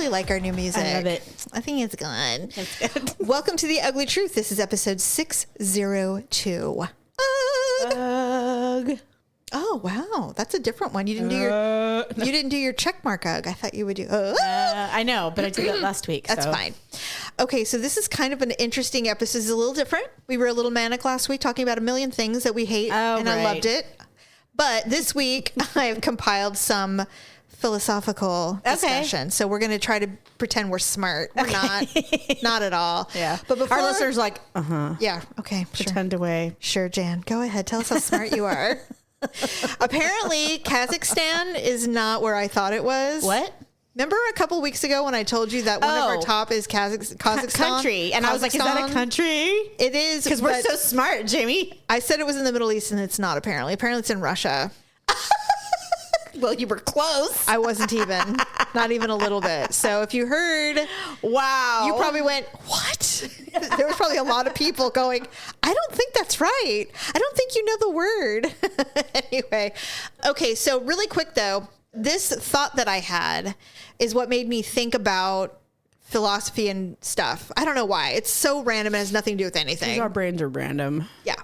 like our new music. I love it. I think it's good. It's good. Welcome to The Ugly Truth. This is episode 602. Ugh. Oh, wow. That's a different one. You didn't do your check mark ugh. I thought you would do I know, but I did that last week. That's fine. Okay, so this is kind of an interesting episode. It's a little different. We were a little manic last week talking about a million things that we hate, and I loved it. But this week, I have compiled some philosophical discussion. So we're going to try to pretend we're smart. We're not at all. Yeah. But before our listeners like, yeah, okay, pretend away. Sure, Jan, go ahead. Tell us how smart you are. Apparently, Kazakhstan is not where I thought it was. What? Remember a couple weeks ago when I told you that one of our top is Kazakhstan? Country. And I was like, is that a country? It is. Because we're so smart, Jamie. I said it was in the Middle East and it's not apparently. Apparently it's in Russia. Well, you were close. I wasn't even. Not even a little bit. So if you heard, wow, you probably went, what? There was probably a lot of people going, I don't think that's right. I don't think you know the word. Anyway. Okay. So really quick though, this thought that I had is what made me think about philosophy and stuff. I don't know why. It's so random and has nothing to do with anything. Our brains are random. Yeah.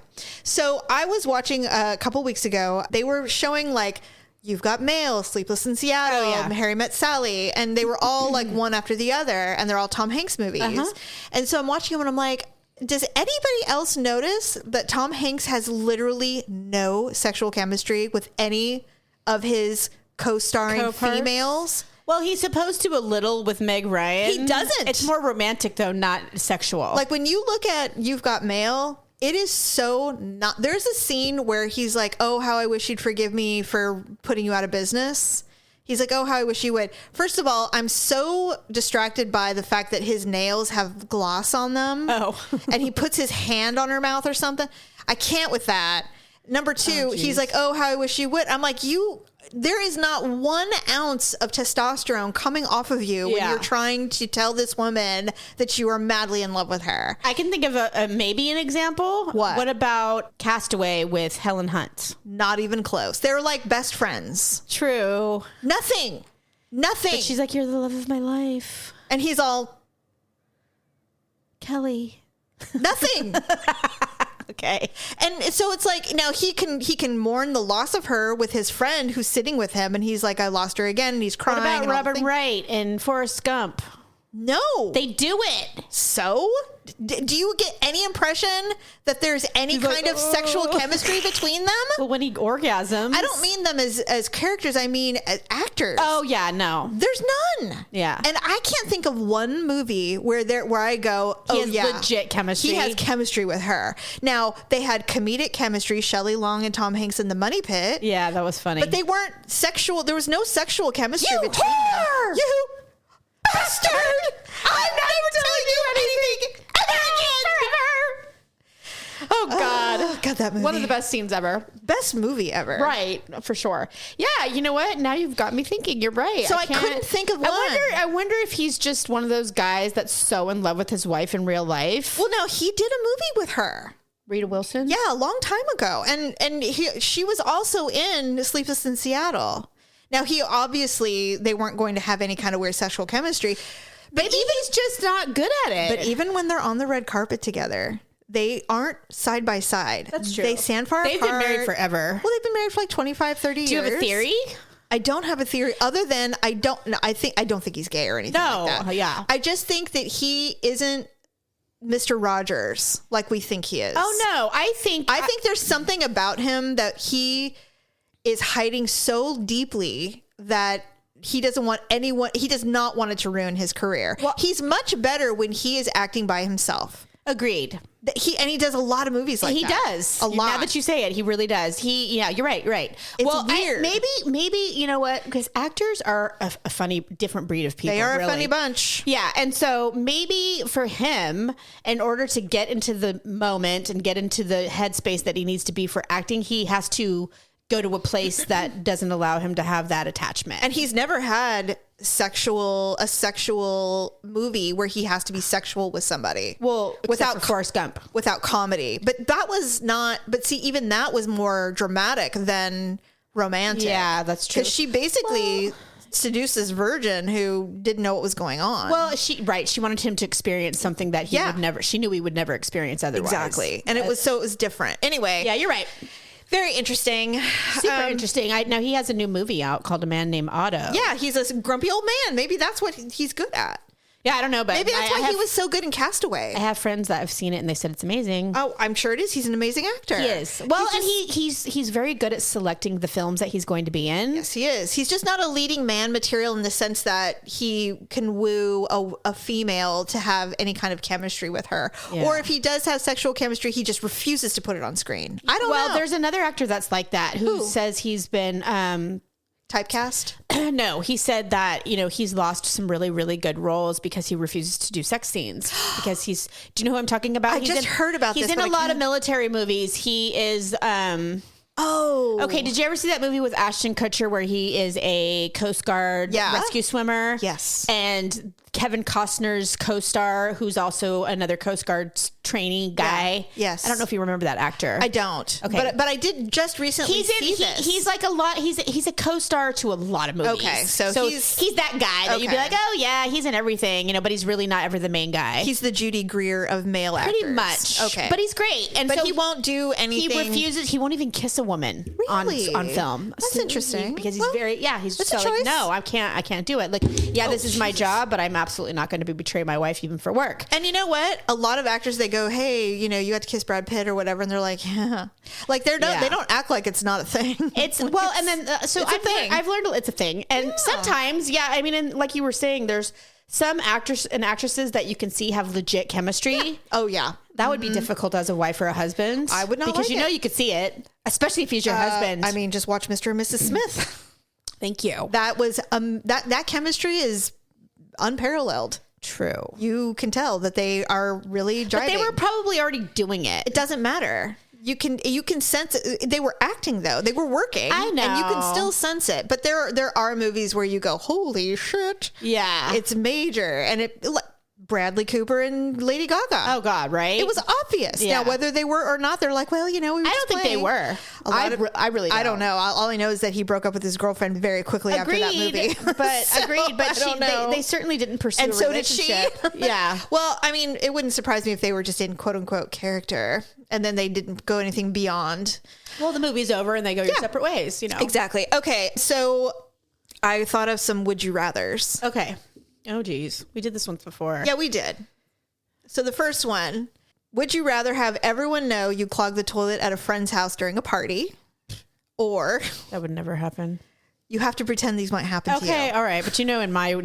So I was watching a couple weeks ago. They were showing like, You've Got Mail, Sleepless in Seattle, Harry Met Sally, and they were all like one after the other, and they're all Tom Hanks movies. And so I'm watching them and I'm like, does anybody else notice that Tom Hanks has literally no sexual chemistry with any of his co-starring females? Well, he's supposed to a little with Meg Ryan. He doesn't. It's more romantic though, not sexual. Like when you look at You've Got Mail, it is so not. There's a scene where he's like, oh, how I wish you'd forgive me for putting you out of business. He's like, oh, how I wish you would. First of all, I'm so distracted by the fact that his nails have gloss on them. Oh. And he puts his hand on her mouth or something. I can't with that. Number two, he's like, oh, how I wish you would. I'm like, there is not 1 ounce of testosterone coming off of you when you're trying to tell this woman that you are madly in love with her. I can think of maybe an example. What about Castaway with Helen Hunt? Not even close. They're like best friends. True. Nothing. But she's like, you're the love of my life. And he's all, Kelly. Nothing. Okay. And so it's like, now he can mourn the loss of her with his friend who's sitting with him, and he's like, I lost her again, and he's crying. What about Robin Wright and Forrest Gump? No. They do it. So? Do you get any impression that there's any kind of sexual chemistry between them? Well, when he orgasms. I don't mean them as characters. I mean as actors. Oh, yeah, no. There's none. Yeah. And I can't think of one movie where I go, oh, he has legit chemistry. He has chemistry with her. Now, they had comedic chemistry, Shelley Long and Tom Hanks in The Money Pit. Yeah, that was funny. But they weren't sexual. There was no sexual chemistry between them. You bastard! I'm never telling you anything ever again. Oh God! God, that movie. One of the best scenes ever. Best movie ever. Right, for sure. Yeah, you know what? Now you've got me thinking. You're right. So I couldn't think of one. I wonder if he's just one of those guys that's so in love with his wife in real life. Well, no, he did a movie with her. Rita Wilson? Yeah, a long time ago. And she was also in Sleepless in Seattle. Now, they weren't going to have any kind of weird sexual chemistry. But maybe he's just not good at it. But even when they're on the red carpet together, they aren't side by side. That's true. They stand far apart. They've been married forever. Well, they've been married for like 25, 30 years. Do you have a theory? I don't have a theory other than I don't think he's gay or anything like that. Yeah. I just think that he isn't Mr. Rogers like we think he is. Oh, no. I think there's something about him that he is hiding so deeply that he does not want it to ruin his career. Well, he's much better when he is acting by himself. Agreed. He does a lot does a lot. Now that you say it, he really does. You're right. It's weird. Maybe you know what? Because actors are a funny, different breed of people. They are a funny bunch. Yeah, and so maybe for him, in order to get into the moment and get into the headspace that he needs to be for acting, he has to go to a place that doesn't allow him to have that attachment. And he's never had a sexual movie where he has to be sexual with somebody. Well, without Forrest Gump. Without comedy. But that was not, but see, even that was more dramatic than romantic. Yeah, that's true. Because she basically seduce this virgin who didn't know what was going on. Well, she wanted him to experience something that she knew he would never experience otherwise. Exactly. And it was different. Anyway. Yeah, you're right. Very interesting. Super interesting. Now he has a new movie out called A Man Named Otto. Yeah, he's a grumpy old man. Maybe that's what he's good at. Yeah, I don't know, but maybe that's why he was so good in Castaway. I have friends that have seen it and they said it's amazing. Oh, I'm sure it is. He's an amazing actor. He is. Well, he's very good at selecting the films that he's going to be in. Yes, he is. He's just not a leading man material in the sense that he can woo a female to have any kind of chemistry with her. Yeah. Or if he does have sexual chemistry, he just refuses to put it on screen. I don't know. Well, there's another actor that's like that who says he's been typecast? No, he said that, he's lost some really, really good roles because he refuses to do sex scenes because do you know who I'm talking about? I heard about this. He's in a lot of military movies. He is, okay. Did you ever see that movie with Ashton Kutcher where he is a Coast Guard rescue swimmer? Yes. And Kevin Costner's co-star, who's also another Coast Guard trainee guy. Yeah. Yes. I don't know if you remember that actor. I don't. Okay. But I did just recently see this. He's like he's a co-star to a lot of movies. Okay. So he's that guy that you'd be like, oh yeah, he's in everything, but he's really not ever the main guy. He's the Judy Greer of male actors. Pretty much. Okay. But he's great. But he won't do anything. He refuses. He won't even kiss a woman on film. That's interesting. Because he's he's that's so a choice. Like, no, I can't do it. Like, this is my job, but I'm absolutely not going to betray my wife even for work. And you know what? A lot of actors, they go, hey, you had to kiss Brad Pitt or whatever. And they're like, yeah. Like they don't act like it's not a thing. It's and then, I've learned it's a thing. And sometimes, and like you were saying, there's some actors and actresses that you can see have legit chemistry. Yeah. Oh yeah. That would be difficult as a wife or a husband. I would not because like you could see it, especially if he's your husband. I mean, just watch Mr. and Mrs. Smith. Thank you. That was that chemistry is unparalleled. True. You can tell that they are really driving. But they were probably already doing it. It doesn't matter. You can sense it. They were acting though. They were working. I know. And you can still sense it. But there are movies where you go, holy shit. Yeah. It's major. And Bradley Cooper and Lady Gaga. Oh God, right? It was obvious. Yeah. Now, whether they were or not, they're like, well, we were I don't think they were. I really don't. I don't know. All I know is that he broke up with his girlfriend very quickly after that movie. Agreed. But they certainly didn't pursue and a so relationship. Did she. Yeah. Well, I mean, it wouldn't surprise me if they were just in quote unquote character and then they didn't go anything beyond. Well, the movie's over and they go your separate ways, Exactly. Okay. So I thought of some would you rathers. Okay. Oh, geez. We did this once before. Yeah, we did. So the first one, would you rather have everyone know you clogged the toilet at a friend's house during a party, or that would never happen? You have to pretend these might happen to you. Okay, all right. But in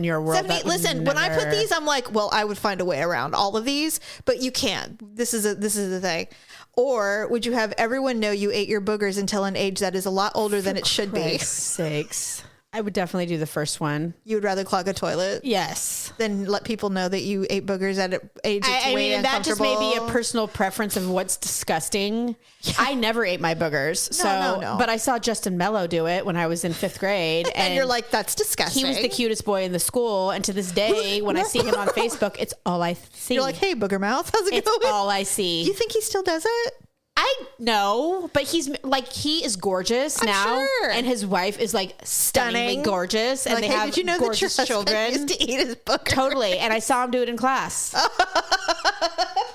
your world, Stephanie, listen, when I put these, I'm like, well, I would find a way around all of these, but you can't. This is the thing. Or would you have everyone know you ate your boogers until an age that is a lot older than it should be? For sakes. I would definitely do the first one. You would rather clog a toilet? Yes. Than let people know that you ate boogers at an age that's way uncomfortable? That just may be a personal preference of what's disgusting. Yeah. I never ate my boogers. No. But I saw Justin Mello do it when I was in 5th grade. And you're like, that's disgusting. He was the cutest boy in the school. And to this day, when I see him on Facebook, it's all I see. You're like, hey, booger mouth, how's it going? It's all I see. Do you think he still does it? I know, but he is gorgeous now, sure. And his wife is like stunningly gorgeous, and like, they hey, have did you know gorgeous that your children. Used to eat his booger? Totally, and I saw him do it in class.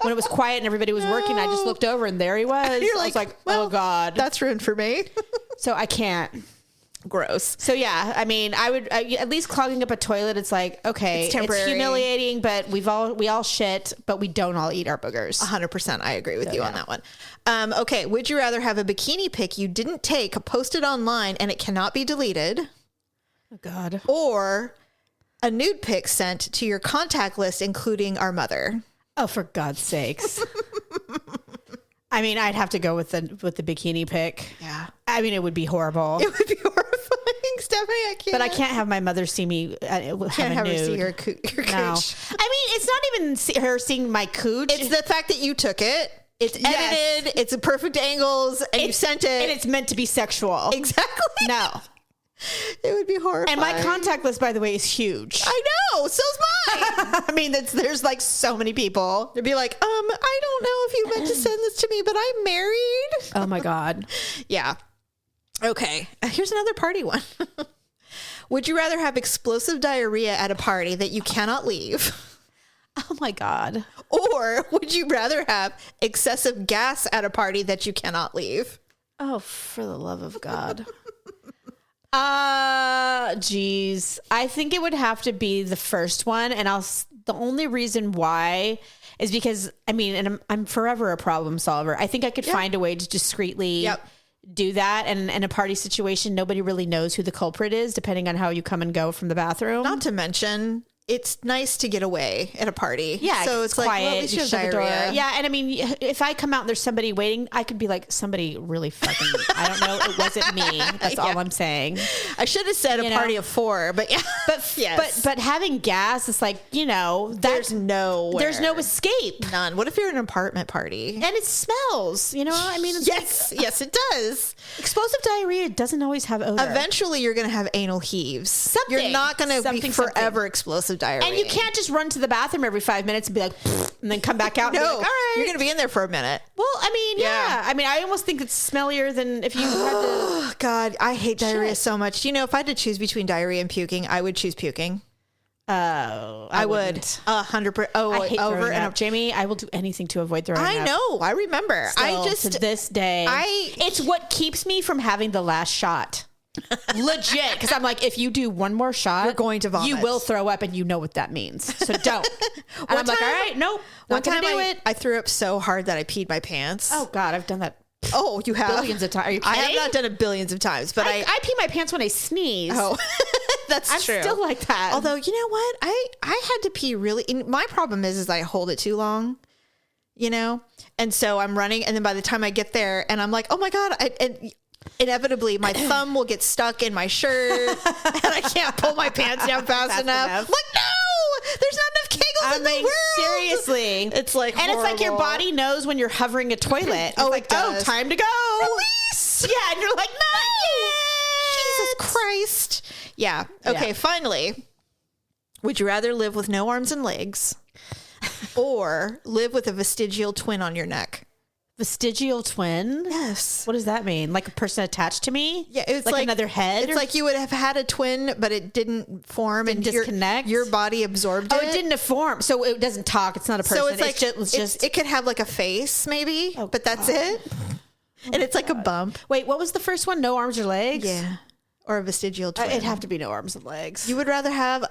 When it was quiet and everybody was working, I just looked over and there he was. You're I was like, well, oh God, that's ruined for me. So I can't. Gross. So yeah, I mean, I would at least clogging up a toilet. It's like, okay, it's humiliating, but we all shit, but we don't all eat our boogers. 100%. I agree with you on that one. Okay. Would you rather have a bikini pic you didn't take posted online and it cannot be deleted? Oh God. Or a nude pic sent to your contact list, including our mother? Oh, for God's sakes. I mean, I'd have to go with the bikini pic. Yeah. I mean, it would be horrible. It would be horrifying, Stephanie. I can't. But I can't have my mother see me have her see your cooch. No. I mean, it's not even her seeing my cooch. It's the fact that you took it. It's edited. It's a perfect angles, and you sent it. And it's meant to be sexual. Exactly. No. It would be horrifying. And my contact list, by the way, is huge. I know. So's mine. I mean, there's like so many people. They'd be like, I don't know if you meant to send this to me, but I'm married. Oh my God. Yeah. Okay. Here's another party one. Would you rather have explosive diarrhea at a party that you cannot leave? Oh my God. Or would you rather have excessive gas at a party that you cannot leave? Oh, for the love of God. Geez. I think it would have to be the first one. And the only reason why is because, I mean, and I'm forever a problem solver. I think I could find a way to discreetly do that. And in a party situation, nobody really knows who the culprit is, depending on how you come and go from the bathroom. Not to mention, it's nice to get away at a party. Yeah. So it's like, quiet. well, at least you have shut the door. diarrhea. Yeah. And I mean, if I come out and there's somebody waiting, I could be like, somebody really fucking, I don't know. It wasn't me. That's all I'm saying. I should have said a party of 4, but yeah. But having gas, it's like, there's no escape. None. What if you're in an apartment party? And it smells, I mean, it's yes, it does. Explosive diarrhea doesn't always have odor. Eventually, you're going to have anal heaves. Something. You're not going to be forever explosive diarrhea. And you can't just run to the bathroom every 5 minutes and be like, and then come back out. No, and be like, all right. You're going to be in there for a minute. Well, I mean, yeah. I mean, I almost think it's smellier than if you had to. Oh, God, I hate diarrhea so much. If I had to choose between diarrhea and puking, I would choose puking. Oh, I would 100%. I hate over and up. Jamie, I will do anything to avoid throwing up. I know. I remember. Still, to this day, it's what keeps me from having the last shot. Legit, because I'm like, if you do one more shot, you're going to vomit. You will throw up, and you know what that means. So don't. And I'm like, all right, nope. One time I threw up so hard that I peed my pants. Oh God, I've done that. Oh, you have billions of times. Are you kidding? I have not done it billions of times, but I pee my pants when I sneeze. Oh, that's true. I'm still like that. Although, you know what? I had to pee really. My problem is I hold it too long, and so I'm running, and then by the time I get there, and I'm like, oh my God, inevitably my thumb will get stuck in my shirt, and I can't pull my pants down fast enough. I'm like, no, there's not enough kegels in the world. Seriously, it's like horrible. It's like your body knows when you're hovering a toilet. It's like, time to go. Release. Yeah, and you're like, not yet. Jesus Christ. Yeah. Okay. Yeah. Finally, would you rather live with no arms and legs, or live with a vestigial twin on your neck? Vestigial twin? Yes. What does that mean? Like a person attached to me? Yeah, it's like another head. It's like you would have had a twin, but it didn't form and disconnect. Your body absorbed it. Oh, it didn't form, so it doesn't talk. It's not a person. So it's like it could have like a face, maybe, but that's it. And it's like a bump. Wait, what was the first one? No arms or legs? Yeah, or a vestigial twin. It'd have to be no arms and legs. You would rather have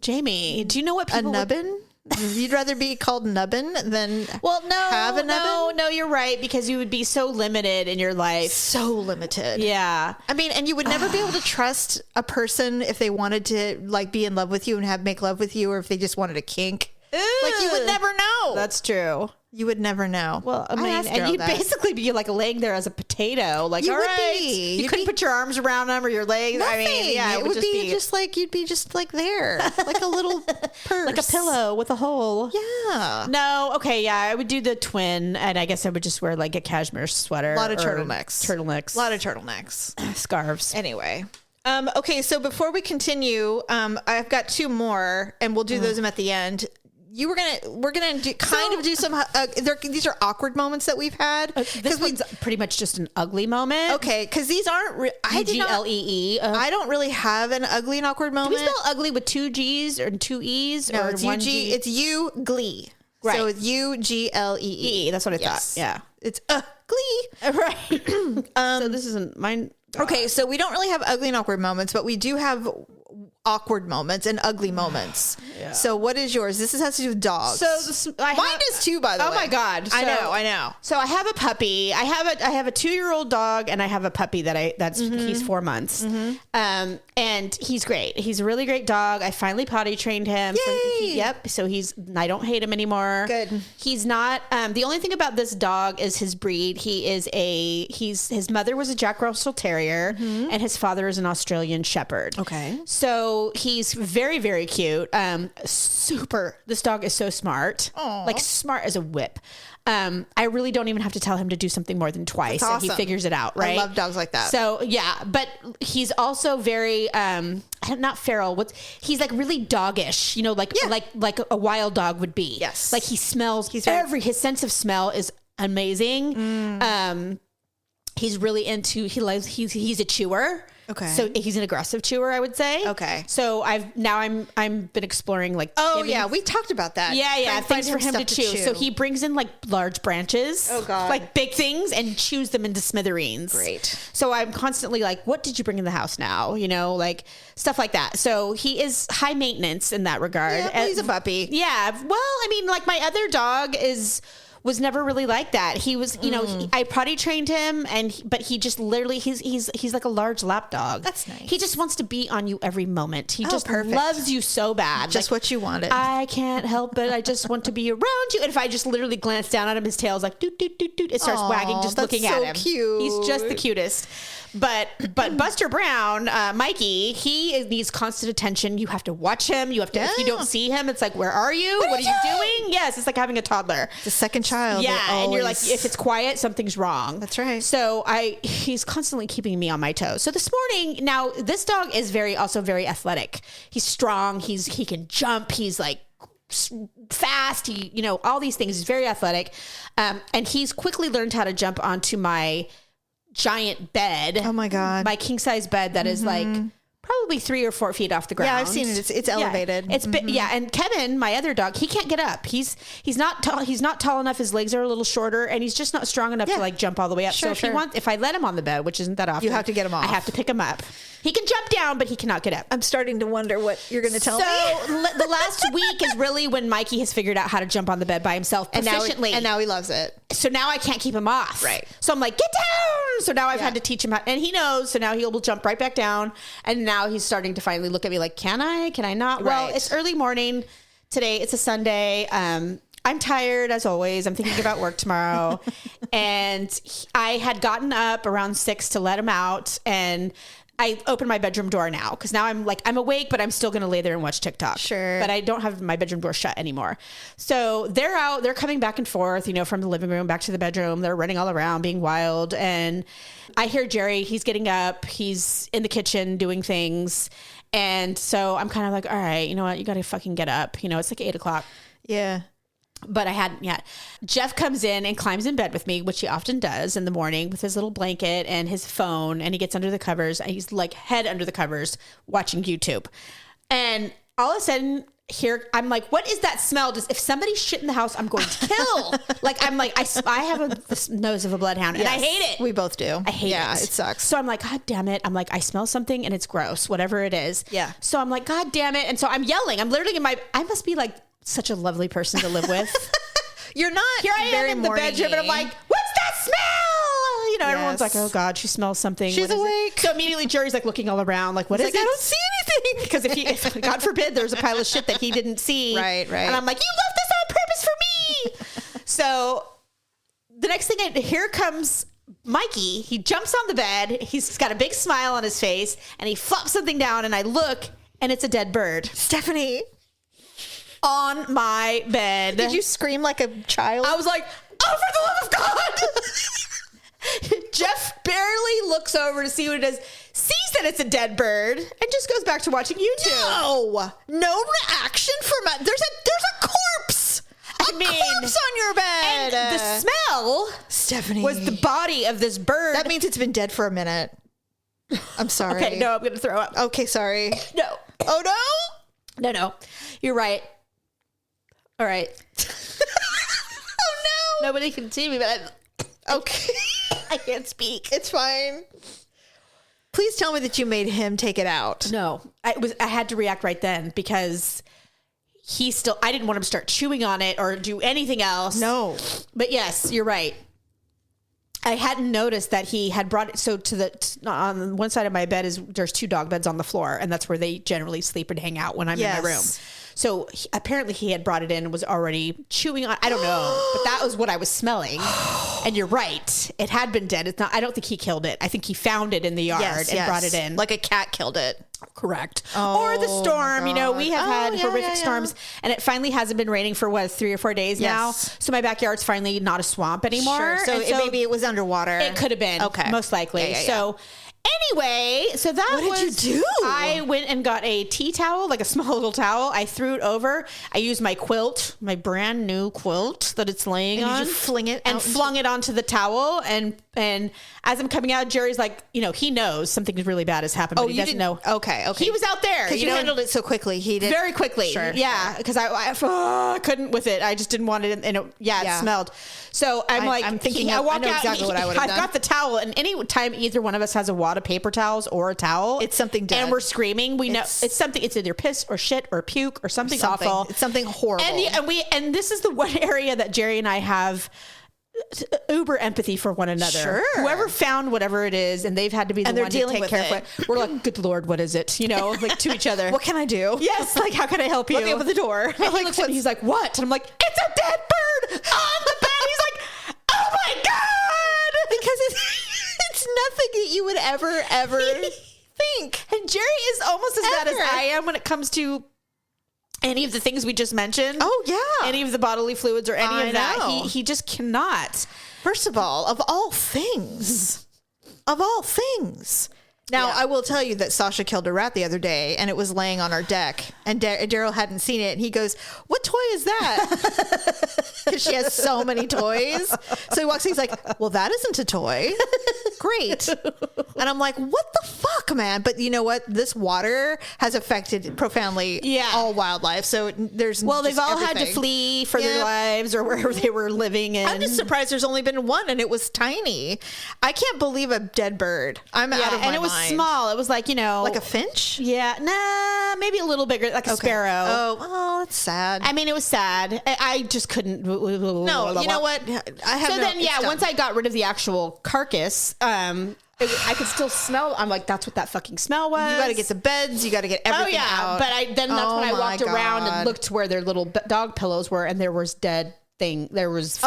Jamie? Do you know what people? A nubbin? You'd rather be called nubbin than have a nubbin? No, you're right, because you would be so limited in your life. So limited. Yeah. I mean, and you would never be able to trust a person if they wanted to like be in love with you and make love with you, or if they just wanted a kink. Like you would never know. That's true. You would never know. Well, I mean, and you'd basically be like laying there as a potato. Like, all right, you couldn't put your arms around them or your legs. Nothing. I mean, yeah, it would be just like you'd be just like there, like a little purse, like a pillow with a hole. Yeah. No. Okay. Yeah, I would do the twin, and I guess I would just wear like a cashmere sweater. A lot of turtlenecks. A lot of turtlenecks. Scarves. Anyway. Okay. So before we continue, I've got 2 more, and we'll do those at the end. We're gonna do some. These are awkward moments that we've had. This one's pretty much just an ugly moment. Okay, because these aren't. UGLEE. I don't really have an ugly and awkward moment. Do we spell ugly with 2 G's or 2 E's? No, or it's one UG. G? It's UGLEE. Right. So it's UGLEE. That's what I thought. Yeah. It's glee. Right. So this isn't mine. Okay, so we don't really have ugly and awkward moments, but we do have awkward moments and ugly moments. Yeah. So what is yours? This has to do with dogs. So mine is too, by the way. Oh my God. I know. So I have a puppy. I have a 2-year-old dog, and I have a puppy he's 4 months. Mm-hmm. And he's great. He's a really great dog. I finally potty trained him. Yay! So I don't hate him anymore. Good. He's not, the only thing about this dog is his breed. His mother was a Jack Russell Terrier, and his father is an Australian Shepherd. Okay. So he's very, very cute. This dog is so smart. Aww. Like smart as a whip. I really don't even have to tell him to do something more than twice. That's awesome. And he figures it out, right? I love dogs like that. So yeah, but he's also very, not feral. He's like really doggish, like a wild dog would be. Yes. Like he smells, his sense of smell is amazing. He's really into, he's a chewer. Okay. So he's an aggressive chewer, I would say. Okay. So I'm been exploring like. Oh yeah, we talked about that. Yeah. Things for him to chew. So he brings in like large branches. Oh God. Like big things and chews them into smithereens. Great. So I'm constantly like, what did you bring in the house now? You know, like stuff like that. So he is high maintenance in that regard. Yeah, well, he's a puppy. Yeah. Well, I mean, like my other dog was never really like that. He was, you know, I potty trained him, but he just literally he's like a large lap dog. That's nice. He just wants to be on you every moment. He just perfect. loves you so bad. Just what you wanted. I can't help it. I just want to be around you. And if I just literally glance down at him, his tail's like doot doot doot doot. It starts wagging just that's looking so at him. cute. He's just the cutest. But Buster Brown, Mikey, he needs constant attention. You have to watch him. You have to if you don't see him, it's like, where are you? What are you doing? Yes, it's like having a toddler. The second child. Yeah, and you're like, if it's quiet, something's wrong. That's right. So he's constantly keeping me on my toes. So this morning, now this dog is also very athletic. He's strong. He can jump. He's like fast. He, you know, all these things. He's very athletic, and he's quickly learned how to jump onto my giant bed. Oh my God. My king size bed that is like probably 3 or 4 feet off the ground. Yeah, I've seen it. It's elevated. Yeah, yeah. And Kevin, my other dog, he can't get up. He's not tall. He's not tall enough. His legs are a little shorter, and he's just not strong enough to like jump all the way up. Sure, so if I let him on the bed, which isn't that often, you have to get him off. I have to pick him up. He can jump down, but he cannot get up. I'm starting to wonder what you're going to tell me. So the last week is really when Mikey has figured out how to jump on the bed by himself proficiently. And now he loves it. So now I can't keep him off. Right. So I'm like, get down. So now I've had to teach him how, and he knows. So now he will jump right back down. And now he's starting to finally look at me like, can I? Can I not? Right. Well, it's early morning today. It's a Sunday. I'm tired as always. I'm thinking about work tomorrow. And I had gotten up around 6 to let him out, and I open my bedroom door now because now I'm awake, but I'm still going to lay there and watch TikTok. Sure. But I don't have my bedroom door shut anymore. So they're out, they're coming back and forth, you know, from the living room back to the bedroom. They're running all around being wild. And I hear Jerry, he's getting up, he's in the kitchen doing things. And so I'm kind of like, all right, you know what? You got to fucking get up. You know, it's like 8:00. Yeah. But I hadn't yet. Jeff comes in and climbs in bed with me, which he often does in the morning with his little blanket and his phone. And he gets under the covers. And he's like head under the covers watching YouTube. And all of a sudden, here, I'm like, what is that smell? If somebody shit in the house, I'm going to kill. I have the nose of a bloodhound, and I hate it. We both do. I hate it. Yeah, it sucks. So I'm like, God damn it. I'm like, I smell something and it's gross, whatever it is. Yeah. So I'm like, God damn it. And so I'm yelling. I'm literally I must be like such a lovely person to live with. You're not. Here I am in the bedroom, and I'm like, what's that smell? You know, everyone's like, oh God, she smells something. She's awake. So immediately Jerry's like looking all around, like, what is it? I don't see anything. Because if God forbid, there's a pile of shit that he didn't see. Right. And I'm like, you left this on purpose for me. So the next thing, here comes Mikey. He jumps on the bed. He's got a big smile on his face, and he flops something down, and I look, and it's a dead bird. Stephanie. On my bed. Did you scream like a child? I was like, oh, for the love of God. Jeff barely looks over to see what it is, sees that it's a dead bird, and just goes back to watching YouTube. No reaction from there's a corpse. A corpse on your bed. And the smell, Stephanie, was the body of this bird. That means it's been dead for a minute. I'm sorry. Okay, no, I'm going to throw up. Okay, sorry. No. Oh, no? No. You're right. All right. Oh, no. Nobody can see me, but okay. I can't speak. It's fine. Please tell me that you made him take it out. No. I had to react right then because I didn't want him to start chewing on it or do anything else. No. But yes, you're right. I hadn't noticed that he had brought it. So on one side of my bed there's 2 dog beds on the floor, and that's where they generally sleep and hang out when I'm in my room. So apparently he had brought it in and was already chewing on. I don't know, but that was what I was smelling. And you're right; it had been dead. It's not. I don't think he killed it. I think he found it in the yard and brought it in, like a cat killed it. Correct. Or the storm. You know, we have had horrific storms, and it finally hasn't been raining for 3 or 4 days now. So my backyard's finally not a swamp anymore. Sure. So maybe it was underwater. It could have been. Okay. Most likely. Yeah. So Anyway, so that What did you do? I went and got a tea towel, like a small little towel. I threw it over. I used my quilt, my brand new quilt that it's laying on. Did you fling it and out flung it onto the towel? And as I'm coming out, Jerry's like, he knows something really bad has happened, but he doesn't know. Okay. He was out there. Because you handled it so quickly. He did. Very quickly. Sure. Yeah. Because I couldn't with it. I just didn't want it. And it smelled. So I'm thinking, I walk know out. Exactly what I would have done. I've got the towel. And any time either one of us has a wad of paper towels or a towel, it's something dead. And we're screaming. We know it's something. It's either piss or shit or puke or something awful. It's something horrible. And this is the one area that Jerry and I have uber empathy for one another. Sure. Whoever found whatever it is, and they've had to be the one to take care of it. We're like, good Lord, what is it? Like to each other. What can I do? Yes, like how can I help you? Let me open the door. And he looks at me, he's like, what? And I'm like, it's a dead bird on the bed. He's like, oh my God. Because it's nothing that you would ever think. And Jerry is almost as bad as I am when it comes to any of the things we just mentioned. Oh yeah. Any of the bodily fluids or any of that. He just cannot. First of all, of all things. Now, I will tell you that Sasha killed a rat the other day, and it was laying on our deck, and Daryl hadn't seen it, and he goes, "What toy is that?" Because she has so many toys. So he walks in, he's like, "Well, that isn't a toy." Great. And I'm like, "What the fuck, man?" But you know what? This water has affected profoundly all wildlife. So there's they've all had to flee for their lives or wherever they were living in. I'm just surprised there's only been one, and it was tiny. I can't believe a dead bird. I'm out of my mind. It was small. It was like, like a finch? Yeah. Nah, maybe a little bigger, like a sparrow. Oh, that's sad. I mean, it was sad. I just couldn't. No, you know what? Once I got rid of the actual carcass, I could still smell. I'm like, that's what that fucking smell was. You got to get the beds. You got to get everything out. But that's when I walked around and looked to where their little dog pillows were, and there was dead thing. There was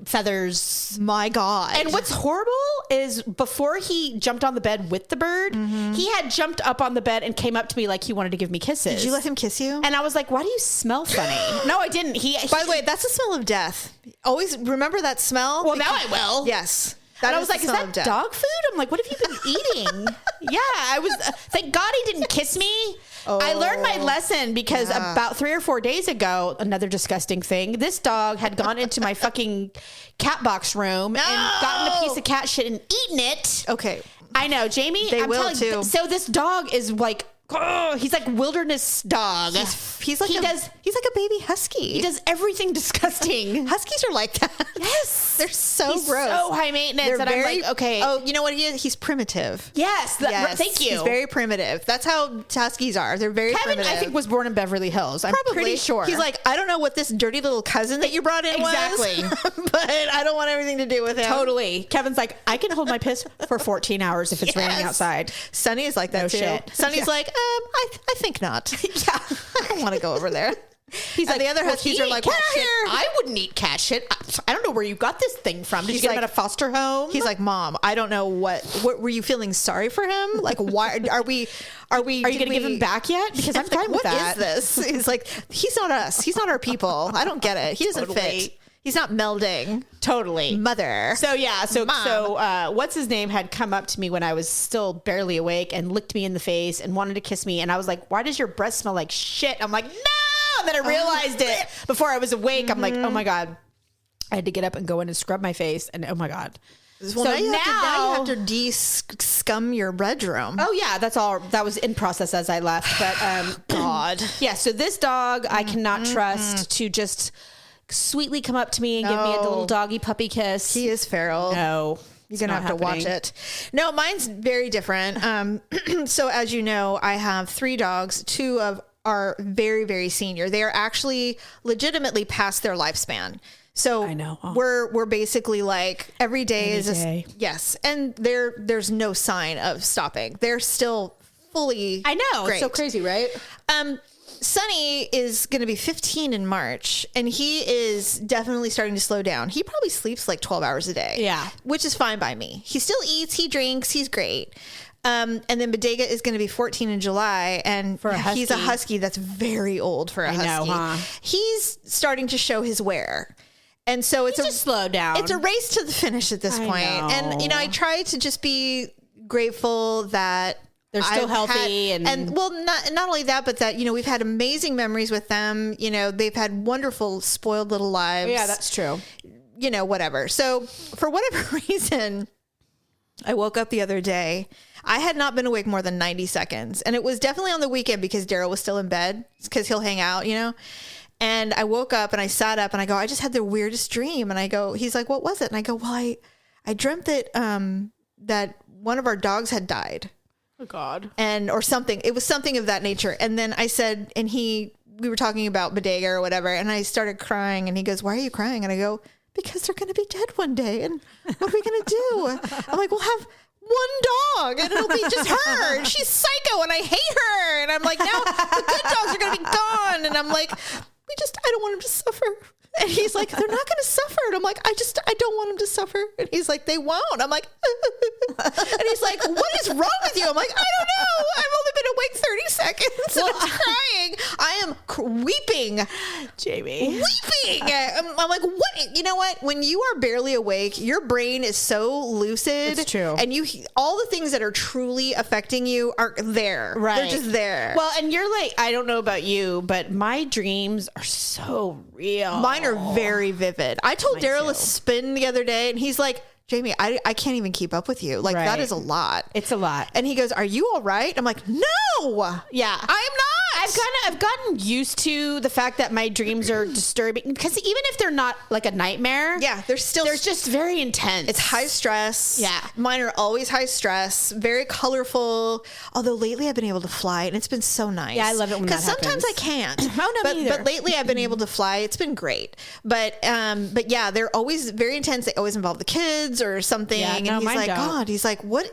feathers. My God. And what's horrible is before he jumped on the bed with the bird, he had jumped up on the bed and came up to me like he wanted to give me kisses. Did you let him kiss you? And I was like, why do you smell funny? No, I didn't. By the way, that's the smell of death. Always remember that smell. Well, now I will. Yes. And I was like, is that dog food? I'm like, what have you been eating? I was, thank God he didn't kiss me. I learned my lesson because about 3 or 4 days ago, another disgusting thing, this dog had gone into my fucking cat box room and gotten a piece of cat shit and eaten it. Okay. I know, Jamie. They will too. So this dog is like, he's like wilderness dog. He's like a baby husky. He does everything disgusting. Huskies are like that. Yes. They're so He's gross. so high maintenance. I'm like, okay. Oh, you know what he is? He's primitive. Yes. Thank you. He's very primitive. That's how huskies are. They're very Kevin, primitive. I think, was born in Beverly Hills. I'm pretty sure. He's like, I don't know what this dirty little cousin that you brought in exactly. was, but I don't want everything to do with him. Totally. Kevin's like, I can hold my piss for 14 hours if it's raining outside. Sunny is like that too. Shit. Sunny's like, I think not. Yeah. I don't want to go over there. He's like, the other huskies are like, well, shit, I wouldn't eat cat shit. I don't know where you got this thing from. Did you get him at a foster home? He's like, Mom, I don't know what were you feeling sorry for him? Like, why are you going to give him back yet? Because I'm fine with that. What is this? He's like, he's not us. He's not our people. I don't get it. He doesn't fit. He's not melding. Totally. Mother. So what's his name had come up to me when I was still barely awake and licked me in the face and wanted to kiss me. And I was like, why does your breath smell like shit? I'm like, no. And then I realized it before I was awake. I'm like, oh my God. I had to get up and go in and scrub my face. And oh my God. Well, so now you have to de-scum your bedroom. Oh yeah, that's all. That was in process as I left. But God. Yeah. So this dog, I cannot trust to just sweetly come up to me and give me a little doggy puppy kiss. He is feral. No. You're going to have to watch it. No, mine's very different. So as you know, I have 3 dogs. 2 are very, very senior. They are actually legitimately past their lifespan. So I know. We're basically like every day Any is day. Yes. And there's no sign of stopping. They're still fully I know. great. It's so crazy, right? Sonny is going to be 15 in March, and he is definitely starting to slow down. He probably sleeps like 12 hours a day. Yeah. Which is fine by me. He still eats, he drinks, he's great. And then Bodega is going to be 14 in July, and he's a husky that's very old for a husky. I know, huh? He's starting to show his wear. And so it's just slow down. It's a race to the finish at this point. know. And, I try to just be grateful that they're still I've healthy and well, not only that, but that, we've had amazing memories with them. They've had wonderful, spoiled little lives. Yeah, that's true. Whatever. So for whatever reason, I woke up the other day. I had not been awake more than 90 seconds. And it was definitely on the weekend because Daryl was still in bed because he'll hang out, And I woke up and I sat up and I go, I just had the weirdest dream. And I go, he's like, what was it? And I go, well, I dreamt that, that one of our dogs had died. Oh God. Or something. It was something of that nature. And then I said, we were talking about bodega or whatever. And I started crying and he goes, why are you crying? And I go, because they're going to be dead one day. And what are we going to do? I'm like, we'll have one dog and it'll be just her. She's psycho and I hate her. And I'm like, now the good dogs are going to be gone. And I'm like, I don't want him to suffer. And he's like, they're not going to suffer. And I'm like, I don't want him to suffer. And he's like, they won't. I'm like, and he's like, what is wrong with you? I'm like, I don't know. I've only been awake 30 seconds. Well, I'm crying. I am weeping. Jamie. Weeping. I'm like, what? You know what? When you are barely awake, your brain is so lucid. It's true. And all the things that are truly affecting you are there. Right. They're just there. Well, and you're like, I don't know about you, but my dreams are so real. Mine are very vivid. I told Daryl a too. spin the other day and he's like, Jamie, I can't even keep up with you. Like, Right. that is a lot. It's a lot. And he goes, are you all right? I'm like, no. Yeah. I am not. I've gotten used to the fact that my dreams are disturbing because even if they're not like a nightmare, Yeah, they're just very intense. It's high stress. Yeah. Mine are always high stress, very colorful. Although lately I've been able to fly and it's been so nice. Yeah, I love it when that Because sometimes I happens. can't. Oh, no, but, me either. but lately I've been able to fly. It's been great. But yeah, they're always very intense. They always involve the kids or something. Yeah, no, and he's mine like, don't. God, he's like, what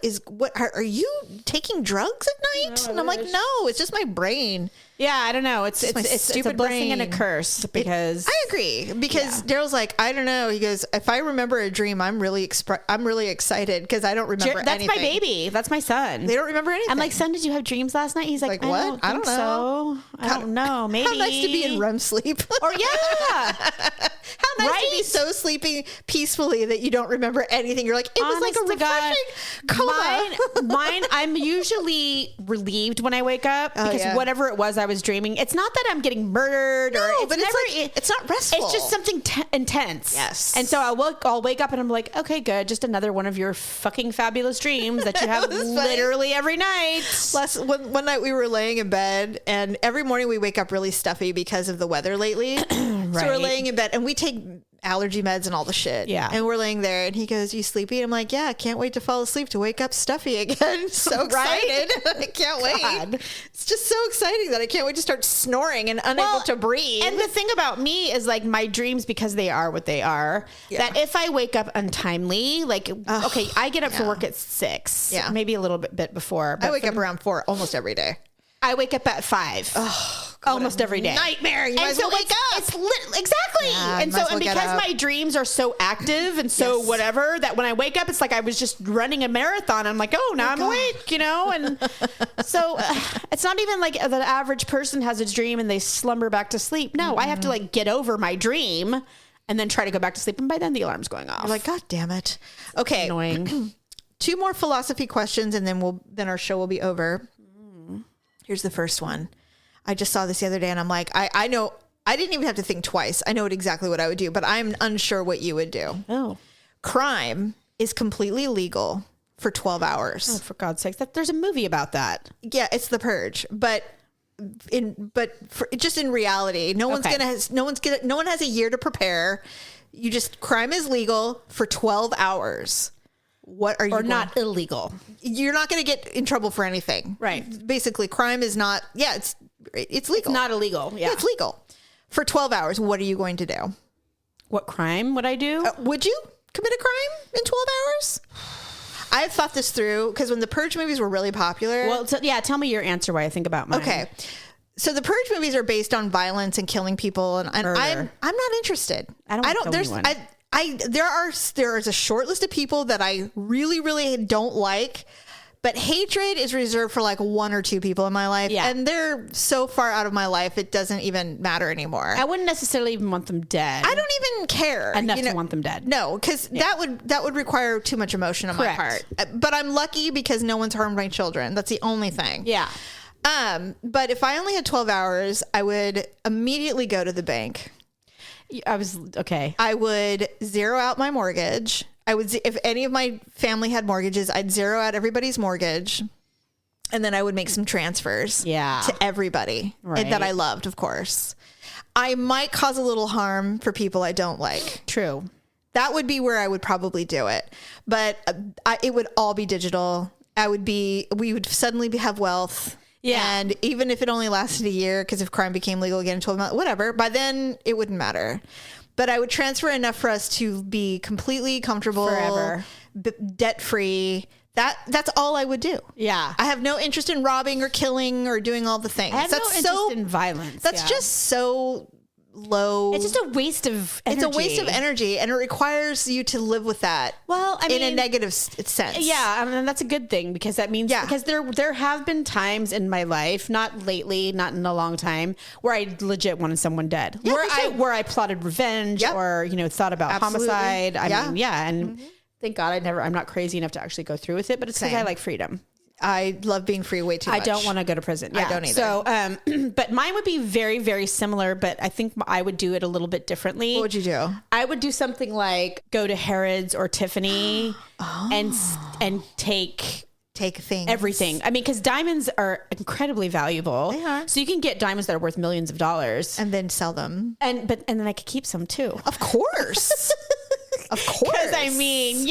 are you taking drugs at night? No, I and I'm like, wish. no, it's just my brain. Yeah, I don't know. It's my a stupid blessing and a brain. curse because I agree because Daryl's like, I don't know. He goes, if I remember a dream, I'm really excited because I don't remember that's anything. my baby. That's my son. They don't remember anything. I'm like, son, did you have dreams last night? He's like, Like, what? I don't know. So. I don't know. Maybe. How nice to be in REM sleep. Or yeah. How nice to be Right? so sleeping peacefully that you don't remember anything. You're like, it was like a Honest to God, refreshing coma. Mine, I'm usually relieved when I wake up because yeah. whatever it was I was dreaming, it's not that I'm getting murdered or No, but it's never, like, it's not restful. it's just something intense. Yes. And so I'll wake up and I'm like, okay, good. Just another one of your fucking fabulous dreams that you have It was funny. literally every night. One night we were laying in bed and every morning we wake up really stuffy because of the weather lately. So we're Right. laying in bed and we take allergy meds and all the shit. Yeah. And we're laying there and he goes, you sleepy? And I'm like, yeah, I can't wait to fall asleep to wake up stuffy again. So Right? excited. I can't wait. God. It's just so exciting that I can't wait to start snoring and unable Well, to breathe. And the thing about me is like my dreams, because they are what they are, that if I wake up untimely, like, okay, I get up for work at 6, Yeah. maybe a little bit before. I wake up around 4 almost every day. I wake up at 5. Almost every day. Nightmare. You might as well wake up. Exactly. Yeah, and might so, as well and get because up. my dreams are so active and so Yes. whatever, that when I wake up, it's like I was just running a marathon. I'm like, oh, now I'm God. awake, And so it's not even like the average person has a dream and they slumber back to sleep. No, I have to like get over my dream and then try to go back to sleep. And by then the alarm's going off. I'm like, God damn it. Okay. Annoying. 2 more philosophy questions and then our show will be over. Here's the first one. I just saw this the other day and I'm like, I know, I didn't even have to think twice. I know exactly what I would do, but I'm unsure what you would do. Oh. Crime is completely legal for 12 hours. Oh, for God's sake. There's a movie about that. Yeah, it's The Purge, but just in reality, no one has a year to prepare. Crime is legal for 12 hours. What are you Not illegal. You're not going to get in trouble for anything. Right. Basically, crime is not, it's legal. Not illegal. Yeah. It's legal. For 12 hours, what are you going to do? What crime would I do? Would you commit a crime in 12 hours? I've thought this through because when the Purge movies were really popular. Well, tell me your answer why I think about mine. Okay. So the Purge movies are based on violence and killing people, and I'm not interested. I don't kill there's anyone. there is a short list of people that I really, really don't like, But hatred is reserved for like one or two people in my life. Yeah. And they're so far out of my life, it doesn't even matter anymore. I wouldn't necessarily even want them dead. I don't even care enough to want them dead. No, because that would require too much emotion on Correct. my part. But I'm lucky because no one's harmed my children. That's the only thing. Yeah. But if I only had 12 hours, I would immediately go to the bank. I was okay. I would zero out my mortgage. If any of my family had mortgages, I'd zero out everybody's mortgage. And then I would make some transfers to everybody that I loved, of course. I might cause a little harm for people I don't like. True. That would be where I would probably do it. But it would all be digital. We would suddenly have wealth. Yeah. And even if it only lasted a year, because if crime became legal again in 12 months, whatever, by then it wouldn't matter. But I would transfer enough for us to be completely comfortable, forever, debt free. That's all I would do. Yeah. I have no interest in robbing or killing or doing all the things. I have no interest in violence. That's just so low. It's just a waste of energy. It's a waste of energy, and it requires you to live with that. Well, I mean, in a negative sense. Yeah, I mean, that's a good thing because that means because there have been times in my life, not lately, not in a long time, where I legit wanted someone dead. Yeah, where I plotted revenge or thought about homicide. I mean, and thank God I'm not crazy enough to actually go through with it, but it's because I like freedom. I love being free way too much. I don't want to go to prison. Yeah. I don't either. So, but mine would be very, very similar, but I think I would do it a little bit differently. What would you do? I would do something like go to Harrods or Tiffany and take things, everything. I mean, because diamonds are incredibly valuable. They are. So you can get diamonds that are worth millions of dollars and then sell them. And then I could keep some too. Of course. Of course. Because I mean,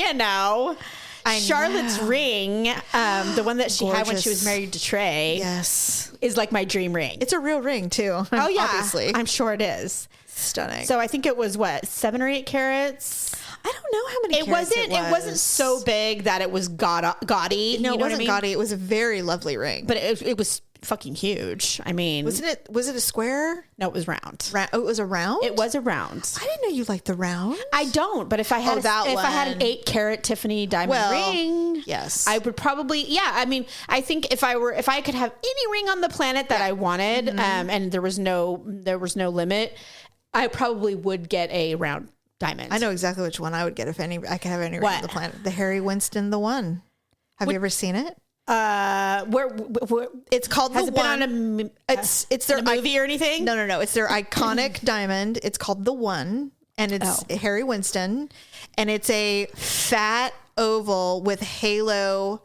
Charlotte's ring, the one that she had when she was married to Trey, is like my dream ring. It's a real ring too. Oh yeah, obviously. I'm sure it is. Stunning. So I think it was 7 or 8 carats. I don't know how many. It wasn't so big that it was gaudy. No, it wasn't gaudy. It was a very lovely ring, but it was fucking huge. I mean, was it a square? No, it was round. Oh, it was a round. It was a round. I didn't know you liked the round. I don't, but if I had I had an 8 carat Tiffany diamond ring, yes, I would probably. Yeah, I mean, I think if I could have any ring on the planet that I wanted, and there was no limit, I probably would get a round diamond. I know exactly which one I would get if I could have any ring on the planet. The Harry Winston, the one. Have you ever seen it? Where it's called has the it one. Been on it's their movie or anything? No. It's their iconic diamond. It's called the one, and it's Harry Winston, and it's a fat oval with halo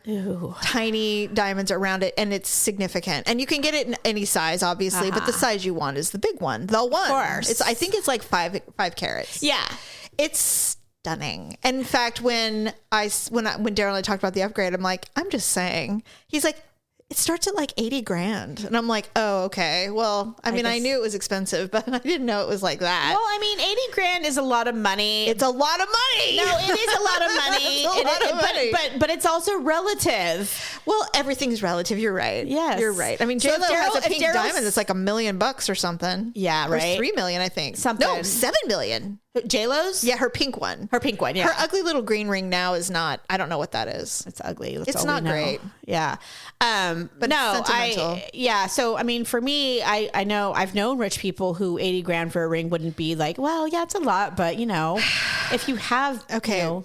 tiny diamonds around it, and it's significant. And you can get it in any size, obviously, but the size you want is the big one, the one. Of course. I think it's like 5 carats. Yeah, it's stunning. And in fact, when Daryl and I talked about the upgrade, I'm like, I'm just saying. He's like, it starts at like $80,000, and I'm like, oh, okay. Well, I mean, I knew it was expensive, but I didn't know it was like that. Well, I mean, $80,000 is a lot of money. It's a lot of money. No, it is a lot of money. It's a lot of money. But it's also relative. Well, everything's relative. You're right. Yes, you're right. I mean, J-Lo has a pink diamond that's like $1 million or something. Yeah, right. Or $3 million, I think. Something. No, $7 million. J-Lo's? Yeah, her pink one. Yeah. Her ugly little green ring now is not, I don't know what that is. It's ugly. It's not great. Yeah. But no, so I mean, for me, I know I've known rich people who $80,000 for a ring wouldn't be like, well, yeah, it's a lot, but if you have,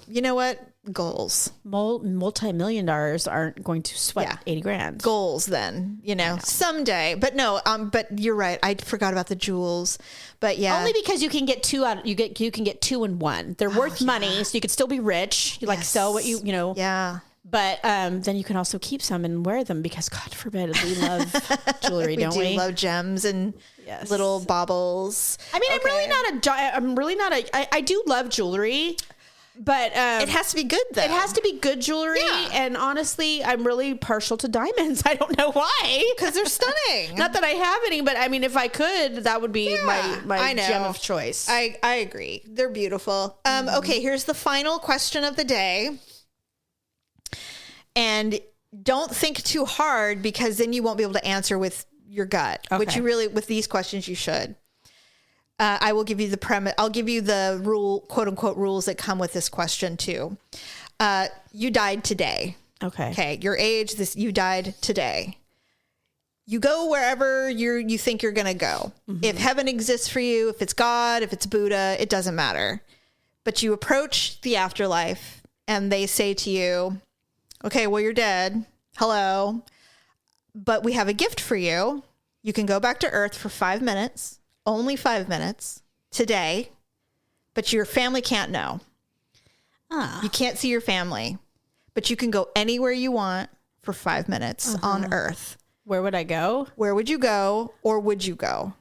you know what? Goals. Multi-million-dollars aren't going to sweat $80,000. Goals then, someday. But no, but you're right. I forgot about the jewels. But yeah. Only because you can get two out. You can get 2 in 1. They're worth money, so you could still be rich. You like sell what you. Yeah. But then you can also keep some and wear them because God forbid we love jewelry, don't we? We love gems and little baubles. I mean, I do love jewelry. But it has to be good, though. It has to be good jewelry. Yeah. And honestly, I'm really partial to diamonds. I don't know why. Because they're stunning. Not that I have any, but I mean, if I could, that would be my gem of choice. I agree. They're beautiful. Okay, here's the final question of the day. And don't think too hard because then you won't be able to answer with your gut, which you really, with these questions, you should. I will give you the premise. I'll give you the quote unquote rules that come with this question too. You died today. Okay, your age, you died today. You go wherever you think you're going to go. If heaven exists for you, if it's God, if it's Buddha, it doesn't matter. But you approach the afterlife and they say to you, okay, well, you're dead. Hello. But we have a gift for you. You can go back to Earth for 5 minutes, only 5 minutes today, but your family can't know. You can't see your family, but you can go anywhere you want for 5 minutes on Earth. Where would I go? Where would you go, or would you go?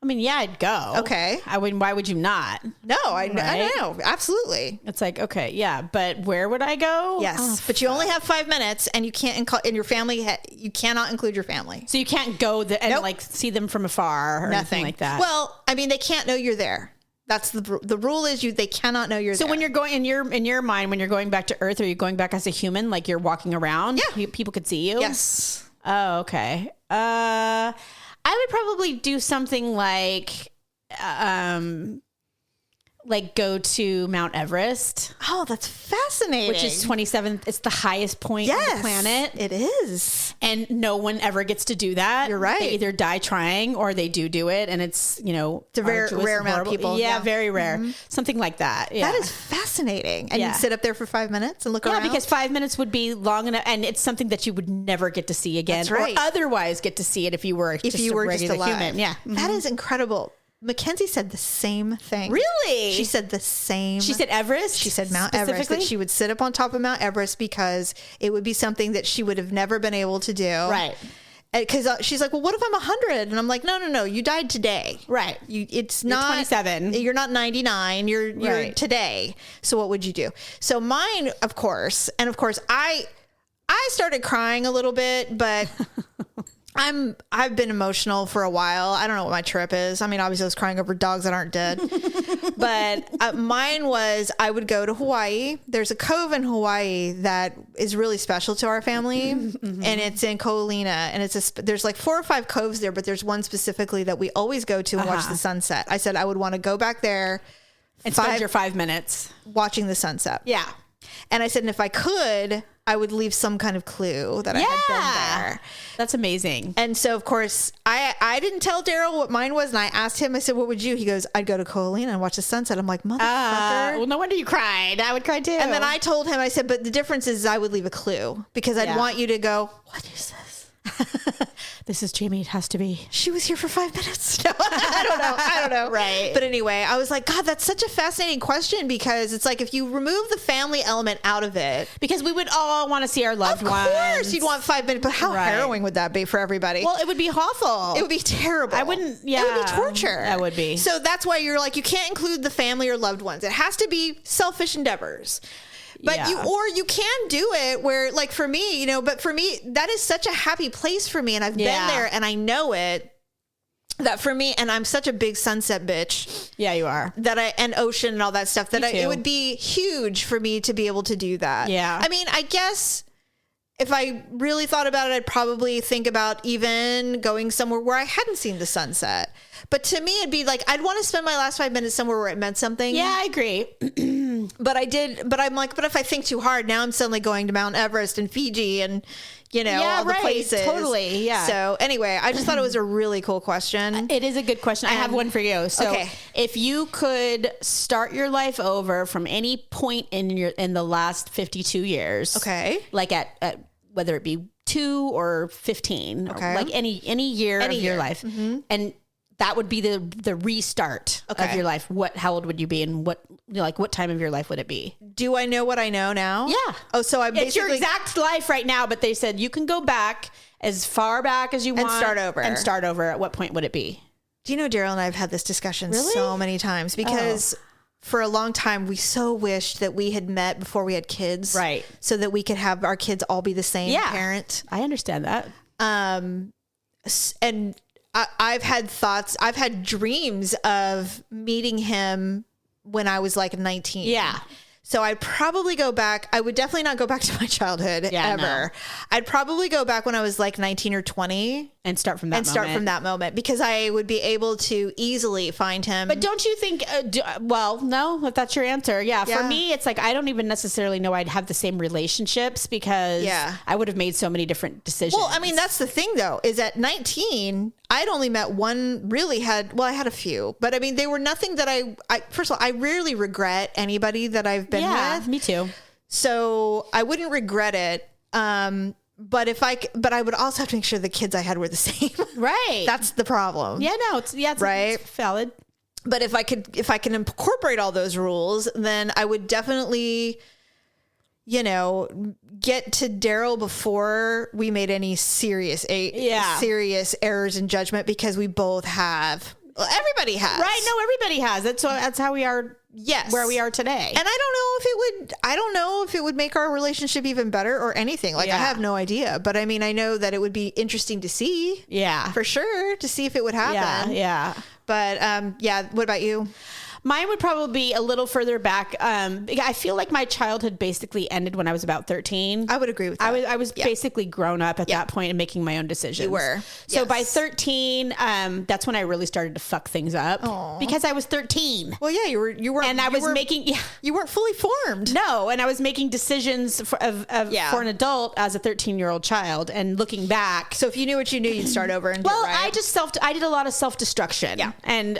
I mean, yeah, I'd go. Okay. I wouldn't. Why would you not? No, I know. Absolutely. It's like, okay, yeah, but where would I go? Yes, but you only have 5 minutes, and you can't in your family. You cannot include your family. So you can't go and like see them from afar or anything like that. Well, I mean, they can't know you're there. That's the rule is they cannot know you're there. So when you're going in your mind, when you're going back to Earth, are you going back as a human? Like you're walking around? Yeah. People could see you? Yes. Oh, okay. I would probably do something like go to Mount Everest. Oh, that's fascinating. Which is 27th. It's the highest point on the planet. It is. And no one ever gets to do that. You're right. They either die trying or they do it. And it's, it's a very rare amount of people. Yeah, very rare. Something like that. Yeah. That is fascinating. And you sit up there for 5 minutes and look around? Yeah, because 5 minutes would be long enough. And it's something that you would never get to see again. That's right. Or otherwise get to see it if you were just a regular human. Yeah. That is incredible. Mackenzie said the same thing. Really? She said the same. She said Everest? She said Mount Everest, that she would sit up on top of Mount Everest because it would be something that she would have never been able to do. Right. Because she's like, well, what if I'm 100? And I'm like, no. You died today. Right. It's you're not 27. You're not 99. You're right. today. So what would you do? So mine, of course, I started crying a little bit, but I've been emotional for a while. I don't know what my trip is. I mean, obviously I was crying over dogs that aren't dead, but mine was, I would go to Hawaii. There's a cove in Hawaii that is really special to our family, and it's in Ko'olina, and there's like 4 or 5 coves there, but there's one specifically that we always go to and watch the sunset. I said I would want to go back there and spend your 5 minutes watching the sunset. Yeah. And I said, and if I could, I would leave some kind of clue that I had been there. That's amazing. And so, of course, I didn't tell Daryl what mine was. And I asked him, I said, what would you? He goes, I'd go to Ko'olina and watch the sunset. I'm like, motherfucker. Well, no wonder you cried. I would cry too. And then I told him, I said, but the difference is I would leave a clue because I'd want you to go, what is this? This is Jamie. It has to be. She was here for 5 minutes. No, I don't know. Right. But anyway, I was like, God, that's such a fascinating question because it's like if you remove the family element out of it. Because we would all want to see our loved ones. Of course you'd want 5 minutes, but how harrowing would that be for everybody? Well, it would be awful. It would be terrible. I wouldn't, It would be torture. That would be. So that's why you're like, you can't include the family or loved ones. It has to be selfish endeavors. But you can do it where, like for me, but for me, that is such a happy place for me. And I've been there and I know it. That for me, and I'm such a big sunset bitch. Yeah, you are. And ocean and all that stuff, it would be huge for me to be able to do that. Yeah. I mean, I guess if I really thought about it, I'd probably think about even going somewhere where I hadn't seen the sunset. But to me, it'd be like, I'd want to spend my last 5 minutes somewhere where it meant something. Yeah, I agree. But I'm like, but if I think too hard, now I'm suddenly going to Mount Everest and Fiji and, all the places. Totally. Yeah. So anyway, I just thought it was a really cool question. It is a good question. I have one for you. So if you could start your life over from any point in the last 52 years. Okay. Like at whether it be 2 or 15. Okay. Or like any year of your life. Mm-hmm. And that would be the restart of your life. How old would you be, and what time of your life would it be? Do I know what I know now? Yeah. Oh, so I'm basically... It's your exact life right now, but they said you can go back as far back as you want. And start over. At what point would it be? Do you know, Daryl and I have had this discussion so many times because for a long time we so wished that we had met before we had kids. Right. So that we could have our kids all be the same parent. I understand that. And I've had dreams of meeting him when I was like 19. Yeah. So I'd probably go back. I would definitely not go back to my childhood ever. No. I'd probably go back when I was like 19 or 20 and start from that moment because I would be able to easily find him. But don't you think, well, no, if that's your answer. Yeah. For me, it's like, I don't even necessarily know I'd have the same relationships because I would have made so many different decisions. Well, I mean, that's the thing though, is at 19, I'd only met one I had a few, but I mean, they were nothing that I first of all, I rarely regret anybody that I've been with. Me too. So I wouldn't regret it. But I would also have to make sure the kids I had were the same. Right. That's the problem. Yeah, no, it's right. It's valid. But if I can incorporate all those rules, then I would definitely, get to Daryl before we made any serious errors in judgment because we both have. Well, everybody has. Right. No, everybody has. That's how we are. Yes. Where we are today. And I don't know if it would make our relationship even better or anything. Like, I have no idea. But I mean, I know that it would be interesting to see. Yeah. For sure. To see if it would happen. Yeah. But what about you? Mine would probably be a little further back. I feel like my childhood basically ended when I was about 13. I would agree with that. I was basically grown up at that point and making my own decisions. You were. So by 13, that's when I really started to fuck things up. Aww. Because I was 13. Well, yeah, you were. And you weren't fully formed. No, and I was making decisions for an adult as a 13-year-old child. And looking back, so if you knew what you knew, you'd start over. And I did a lot of self-destruction. Yeah, and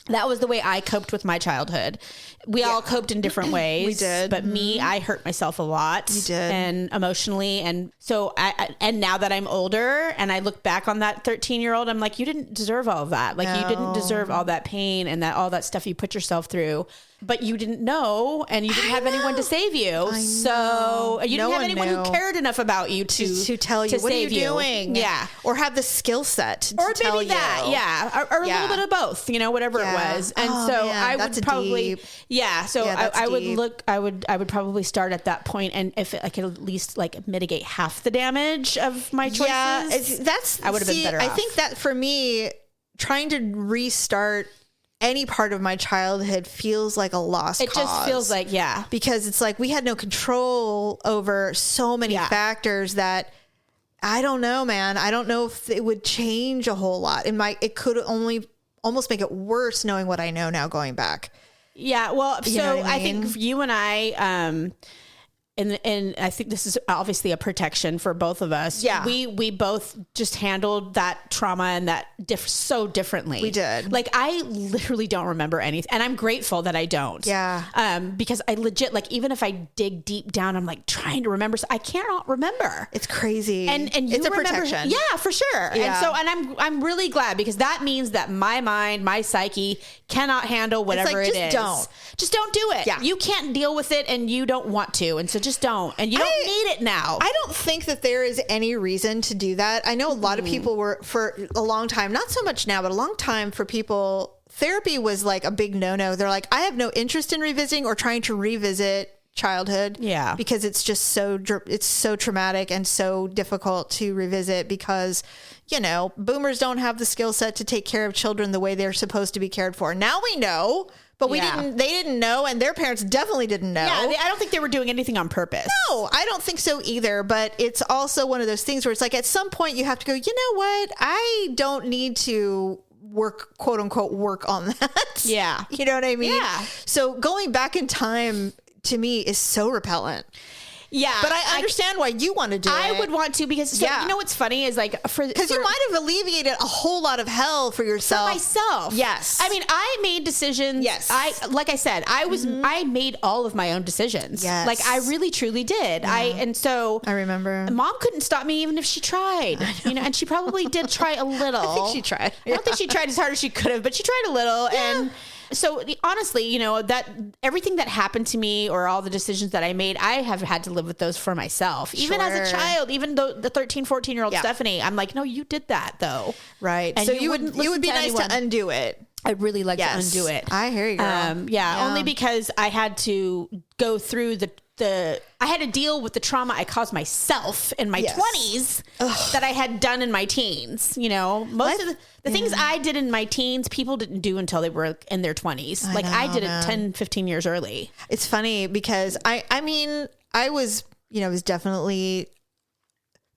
that was the way I coped with my childhood. We all coped in different ways. We did. But me, I hurt myself a lot. You did. And emotionally. And so and now that I'm older and I look back on that 13-year-old, I'm like, you didn't deserve all of that. Like you didn't deserve all that pain and all that stuff you put yourself through. But you didn't know, and you didn't have anyone to save you. So you didn't have anyone who cared enough about you to tell you what are you doing, or have the skill set to tell you, or a little bit of both, whatever it was. And I would probably, So I would look, I would probably start at that point, and if I could at least like mitigate half the damage of my choices, I would have been better off. I think that for me, trying to restart any part of my childhood feels like a lost cause. It just feels like, because it's like we had no control over so many factors that I don't know, man. I don't know if it would change a whole lot. It could only almost make it worse knowing what I know now going back. Yeah. Well, so I think you and I, and I think this is obviously a protection for both of us. Yeah. We both just handled that trauma and that so differently. We did. Like, I literally don't remember anything. And I'm grateful that I don't. Yeah. Because I legit, like, even if I dig deep down, I'm like trying to remember. So I cannot remember. It's crazy. And you it's a remember, protection. Yeah, for sure. Yeah. And I'm really glad because that means that my mind, my psyche cannot handle whatever it is. Just don't do it. Yeah. You can't deal with it and you don't want to. And so just don't. And you don't need it now. I don't think that there is any reason to do that. I know a lot of people were, for a long time, not so much now, but a long time for people, therapy was like a big no-no. They're like, I have no interest in revisiting or trying to revisit childhood. Yeah. Because it's just it's so traumatic and so difficult to revisit because, boomers don't have the skill set to take care of children the way they're supposed to be cared for. Now we know. But they didn't know, and their parents definitely didn't know. Yeah, I don't think they were doing anything on purpose. No, I don't think so either. But it's also one of those things where it's like at some point you have to go, you know what? I don't need to work, quote unquote, work on that. Yeah. You know what I mean? Yeah. So going back in time to me is so repellent. Yeah. But I understand why you want to do it. I would want to because you know what's funny is like because you might have alleviated a whole lot of hell for yourself. For myself. Yes. I mean, I made decisions. Yes. Like I said, I made all of my own decisions. Yes. Like I really truly did. Yeah. And so I remember Mom couldn't stop me even if she tried. And she probably did try a little. I think she tried. I don't think she tried as hard as she could have, but she tried a little. Yeah. And so honestly, that everything that happened to me or all the decisions that I made, I have had to live with those for myself. Even as a child, even though the 13, 14-year-old Stephanie, I'm like, no, you did that though. Right. And so you would be nice to undo it. I'd really like to undo it. I hear you, girl. Only because I had to go through the I had to deal with the trauma I caused myself in my 20s that I had done in my teens. You know, most of the things I did in my teens, people didn't do until they were in their 20s. I did it 10, 15 years early. It's funny because I mean, I was definitely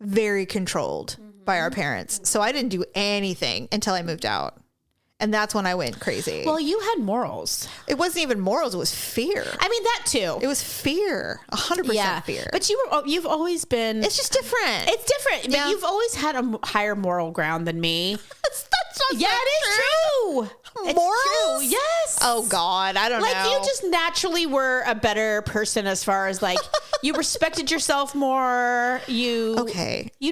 very controlled by our parents. So I didn't do anything until I moved out. And that's when I went crazy. Well, you had morals. It wasn't even morals. It was fear. I mean, that too. It was fear. 100% fear. But you've always been. It's just different. It's different. Yeah. But you've always had a higher moral ground than me. That's it is true. It's Morals? true. Yes. Oh God, I don't know. Like you just naturally were a better person as far as like you respected yourself more. You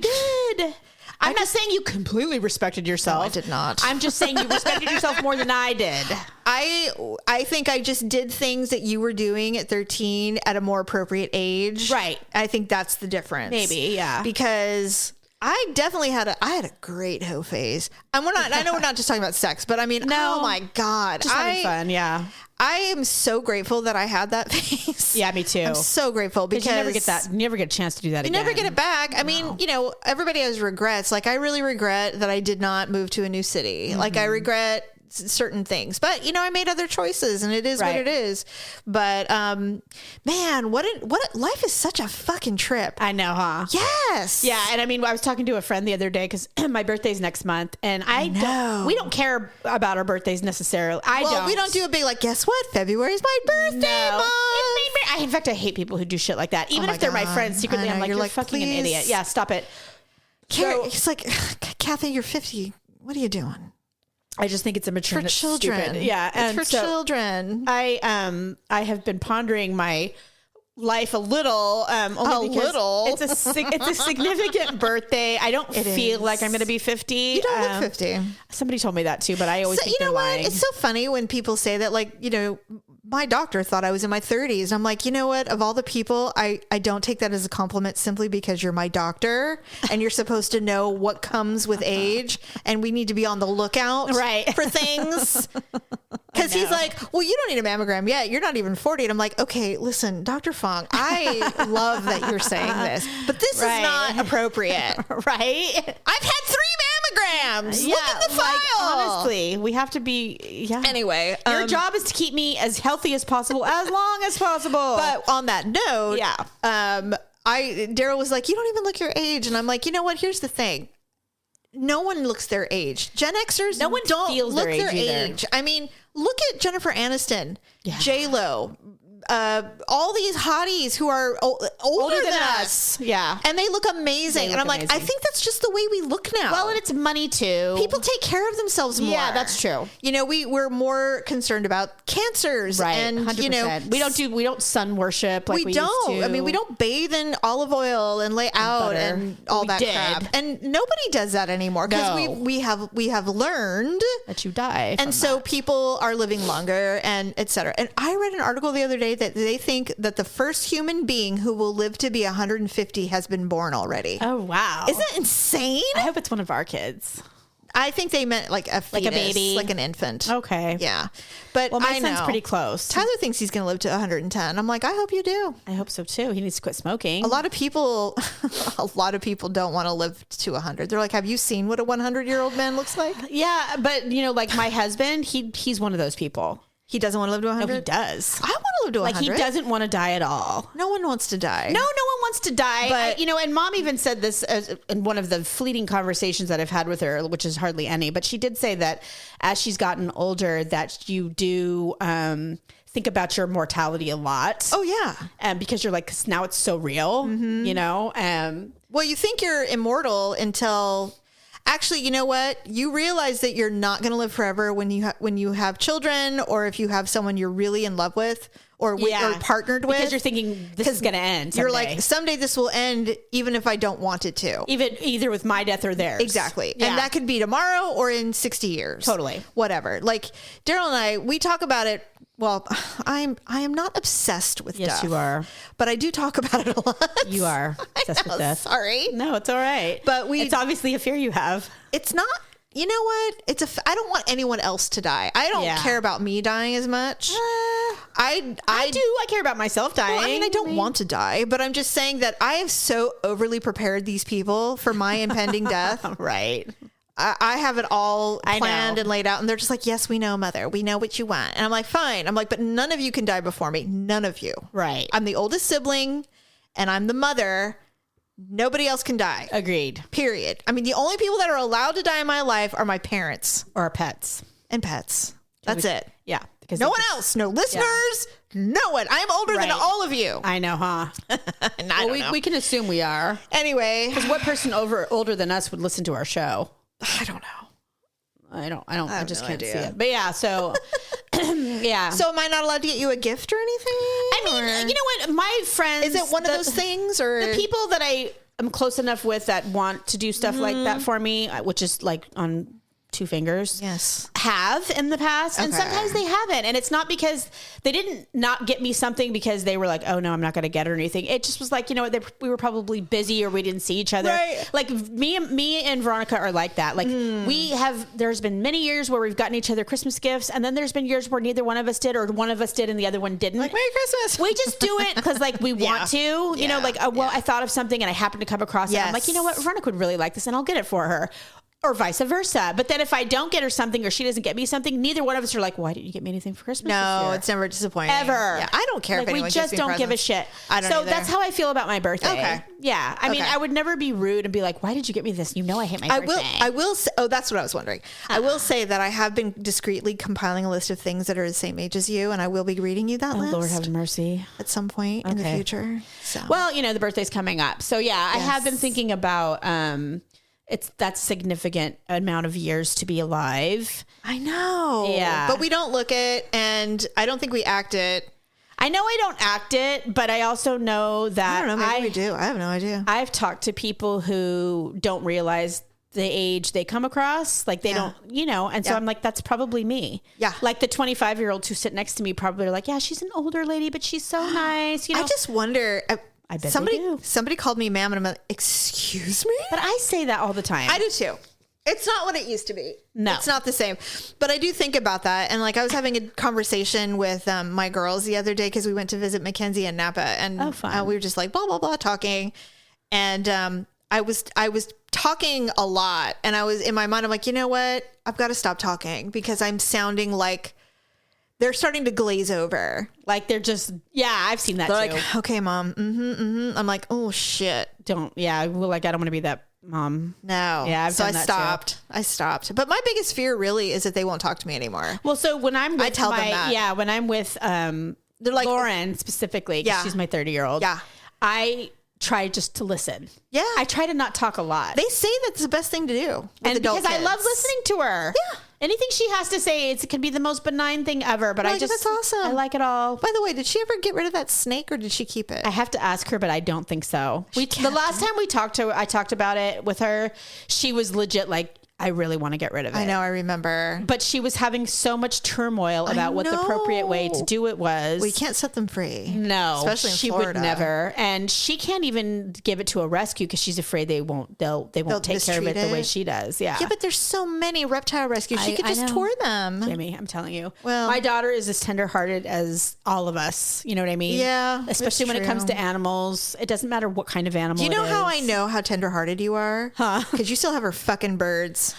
did. I'm not saying you completely respected yourself. No, I did not. I'm just saying you respected yourself more than I did. I think I just did things that you were doing at 13 at a more appropriate age. Right. I think that's the difference. Maybe, yeah. Because I definitely had a great hoe phase. And I know we're not just talking about sex, but I mean, no, oh my God. Just having fun, yeah. I am so grateful that I had that phase. Yeah, me too. I'm so grateful because you never get that. You never get a chance to do that again. You never get it back. I mean, you know, everybody has regrets. Like I really regret that I did not move to a new city. Mm-hmm. Like I regret certain things, but you know, I made other choices and it is what it is. But man, what life is such a fucking trip. I know, huh? Yes. Yeah. And I mean, I was talking to a friend the other day because my birthday's next month and we don't care about our birthdays necessarily. We don't do a big, like, guess what? February is my birthday month. In fact, I hate people who do shit like that. Even if they're my friends secretly, I'm like, you're fucking an idiot. Yeah. Stop it. It's like, Kathy, you're 50. What are you doing? I just think it's immature for children. Stupid. Yeah, and it's for children. I have been pondering my life a little. Only because it's a significant birthday. I don't feel like I'm going to be 50. You don't look 50. Somebody told me that too, but I always think they're lying. It's so funny when people say that. Like, you know, my doctor thought I was in my 30s. And I'm like, you know what? Of all the people, I don't take that as a compliment simply because you're my doctor and you're supposed to know what comes with age. And we need to be on the lookout for things. Because he's like, well, you don't need a mammogram yet. You're not even 40. And I'm like, okay, listen, Dr. Fong, I love that you're saying this, but this is not appropriate. Right? I've had 3 mammograms. Look at the file. Honestly, we have to be, Anyway. Your job is to keep me as healthy as possible, as long as possible. But on that note, Daryl was like, you don't even look your age. And I'm like, you know what? Here's the thing. No one looks their age. Gen Xers don't feels look their age. I mean, look at Jennifer Aniston, J-Lo, all these hotties who are older than us. Yeah. And they look amazing. And I'm like, I think that's just the way we look now. Well, and it's money too. People take care of themselves more. Yeah, that's true. You know, we're more concerned about cancers. Right. And, 100%. you know, we don't sun worship like we don't. used to. I mean, we don't bathe in olive oil and lay out and all that crap. And nobody does that anymore because we have learned that you die. And so people are living longer and et cetera. And I read an article the other day that they think that the first human being who will live to be 150 has been born already. Oh, wow. Isn't it insane? I hope it's one of our kids. I think they meant like a fetus, like a baby, like an infant. Okay, yeah, but my son's pretty close. Tyler thinks he's going to live to 110. I'm like, I hope you do. I hope so too. He needs to quit smoking. A lot of people don't want to live to 100. They're like, have you seen what a 100-year-old man looks like? Yeah, but you know, like my husband, he's one of those people. He doesn't want to live to 100? No, he does. I want to live to 100. Like, he doesn't want to die at all. No one wants to die. No one wants to die. But, you know, and Mom even said this in one of the fleeting conversations that I've had with her, which is hardly any, but she did say that as she's gotten older, that you do think about your mortality a lot. Oh, yeah. And because you're like, 'cause now it's so real, you know? Well, you think you're immortal until... Actually, you know what? You realize that you're not going to live forever when you have children, or if you have someone you're really in love with, or partnered with. Because you're thinking this is going to end. Someday. You're like, someday this will end, even if I don't want it to. Either with my death or theirs. Exactly, yeah. And that could be tomorrow or in 60 years. Totally, whatever. Like Daryl and I, we talk about it. Well, I am not obsessed with death. Yes, you are. But I do talk about it a lot. You are obsessed with death. Sorry. No, it's all right. But it's obviously a fear you have. It's not. you know what? I don't want anyone else to die. I don't care about me dying as much. I do. I care about myself dying. Well, I mean, I don't want to die, but I'm just saying that I have so overly prepared these people for my impending death. Right. I have it all planned and laid out, and they're just like, yes, we know, mother. We know what you want. And I'm like, fine. I'm like, but none of you can die before me. None of you. Right. I'm the oldest sibling, and I'm the mother. Nobody else can die. Agreed. Period. I mean, the only people that are allowed to die in my life are my parents. Or pets. And pets. That's it. Yeah. Because no one else. No listeners. No one. I'm older than all of you. I know, huh? And I don't know. We can assume we are. Anyway. Because what person older than us would listen to our show? I don't know. I just can't see it. But yeah, so yeah. So am I not allowed to get you a gift or anything? I mean, you know what? My friends. Is it one of those things, or the people that I am close enough with that want to do stuff like that for me, which is like on 2 fingers. Yes. Have in the past. And sometimes they haven't. And it's not because they didn't not get me something because they were like, oh no, I'm not going to get it or anything. It just was like, you know what, we were probably busy or we didn't see each other. Right. Like me and Veronica are like that. Like there's been many years where we've gotten each other Christmas gifts. And then there's been years where neither one of us did, or one of us did and the other one didn't. Like, Merry Christmas. We just do it because like we want to, you know, like, I thought of something and I happened to come across it. I'm like, you know what, Veronica would really like this and I'll get it for her. Or vice versa. But then if I don't get her something or she doesn't get me something, neither one of us are like, why didn't you get me anything for Christmas this year? It's never disappointing. Ever. Yeah, I don't care if anyone gives me We just don't give a shit. I don't So either. that's how I feel about my birthday. Okay. Yeah. I mean, I would never be rude and be like, why did you get me this? You know I hate my birthday. I will say, that's what I was wondering. I will say that I have been discreetly compiling a list of things that are the same age as you, and I will be reading you that list. Lord have mercy. At some point in the future. So. Well, you know, the birthday's coming up. So yeah, I have been thinking about that's significant amount of years to be alive. I know. Yeah. But we don't look it, and I don't think we act it. I know I don't act it, but I also know that I don't know. Maybe we do. I have no idea. I've talked to people who don't realize the age they come across. Like they don't, you know, and so I'm like, that's probably me. Yeah. Like the 25-year-olds who sit next to me probably are like, yeah, she's an older lady, but she's so nice. You know, I just wonder. I bet they do. Somebody called me ma'am, and I'm like, excuse me? But I say that all the time. I do too. It's not what it used to be. No. It's not the same. But I do think about that. And like I was having a conversation with my girls the other day because we went to visit Mackenzie in Napa. And we were just like, blah, blah, blah, talking. And I was talking a lot. And I was in my mind, I'm like, you know what? I've got to stop talking because I'm sounding like they're starting to glaze over. Like they're just, I've seen that too. Like, okay, mom. I'm like, oh shit. I don't want to be that mom. No. Yeah, I've done that too. I stopped. But my biggest fear really is that they won't talk to me anymore. Well, so when I'm with I tell them that. Yeah, when I'm with they're like, Lauren specifically, 'cause she's my 30-year-old. Yeah. I try just to listen. Yeah. I try to not talk a lot. They say that's the best thing to do with and adult because kids. I love listening to her. Yeah. Anything she has to say, it can be the most benign thing ever, but That's awesome. I like it all. By the way, did she ever get rid of that snake or did she keep it? I have to ask her, but I don't think so. The last time I talked about it with her, she was legit like, I really want to get rid of it. I know, I remember. But she was having so much turmoil about what the appropriate way to do it was. We can't set them free. No, especially in she Florida. would never, and she can't even give it to a rescue because she's afraid they won't take care of it the way she does. Yeah, but there's so many reptile rescues. She could just tour them. Jamie, I'm telling you. Well, my daughter is as tenderhearted as all of us. You know what I mean? Yeah, especially when it comes to animals. It doesn't matter what kind of animal. Do you know it how is. I know how tenderhearted you are? Huh? Because you still have her fucking birds.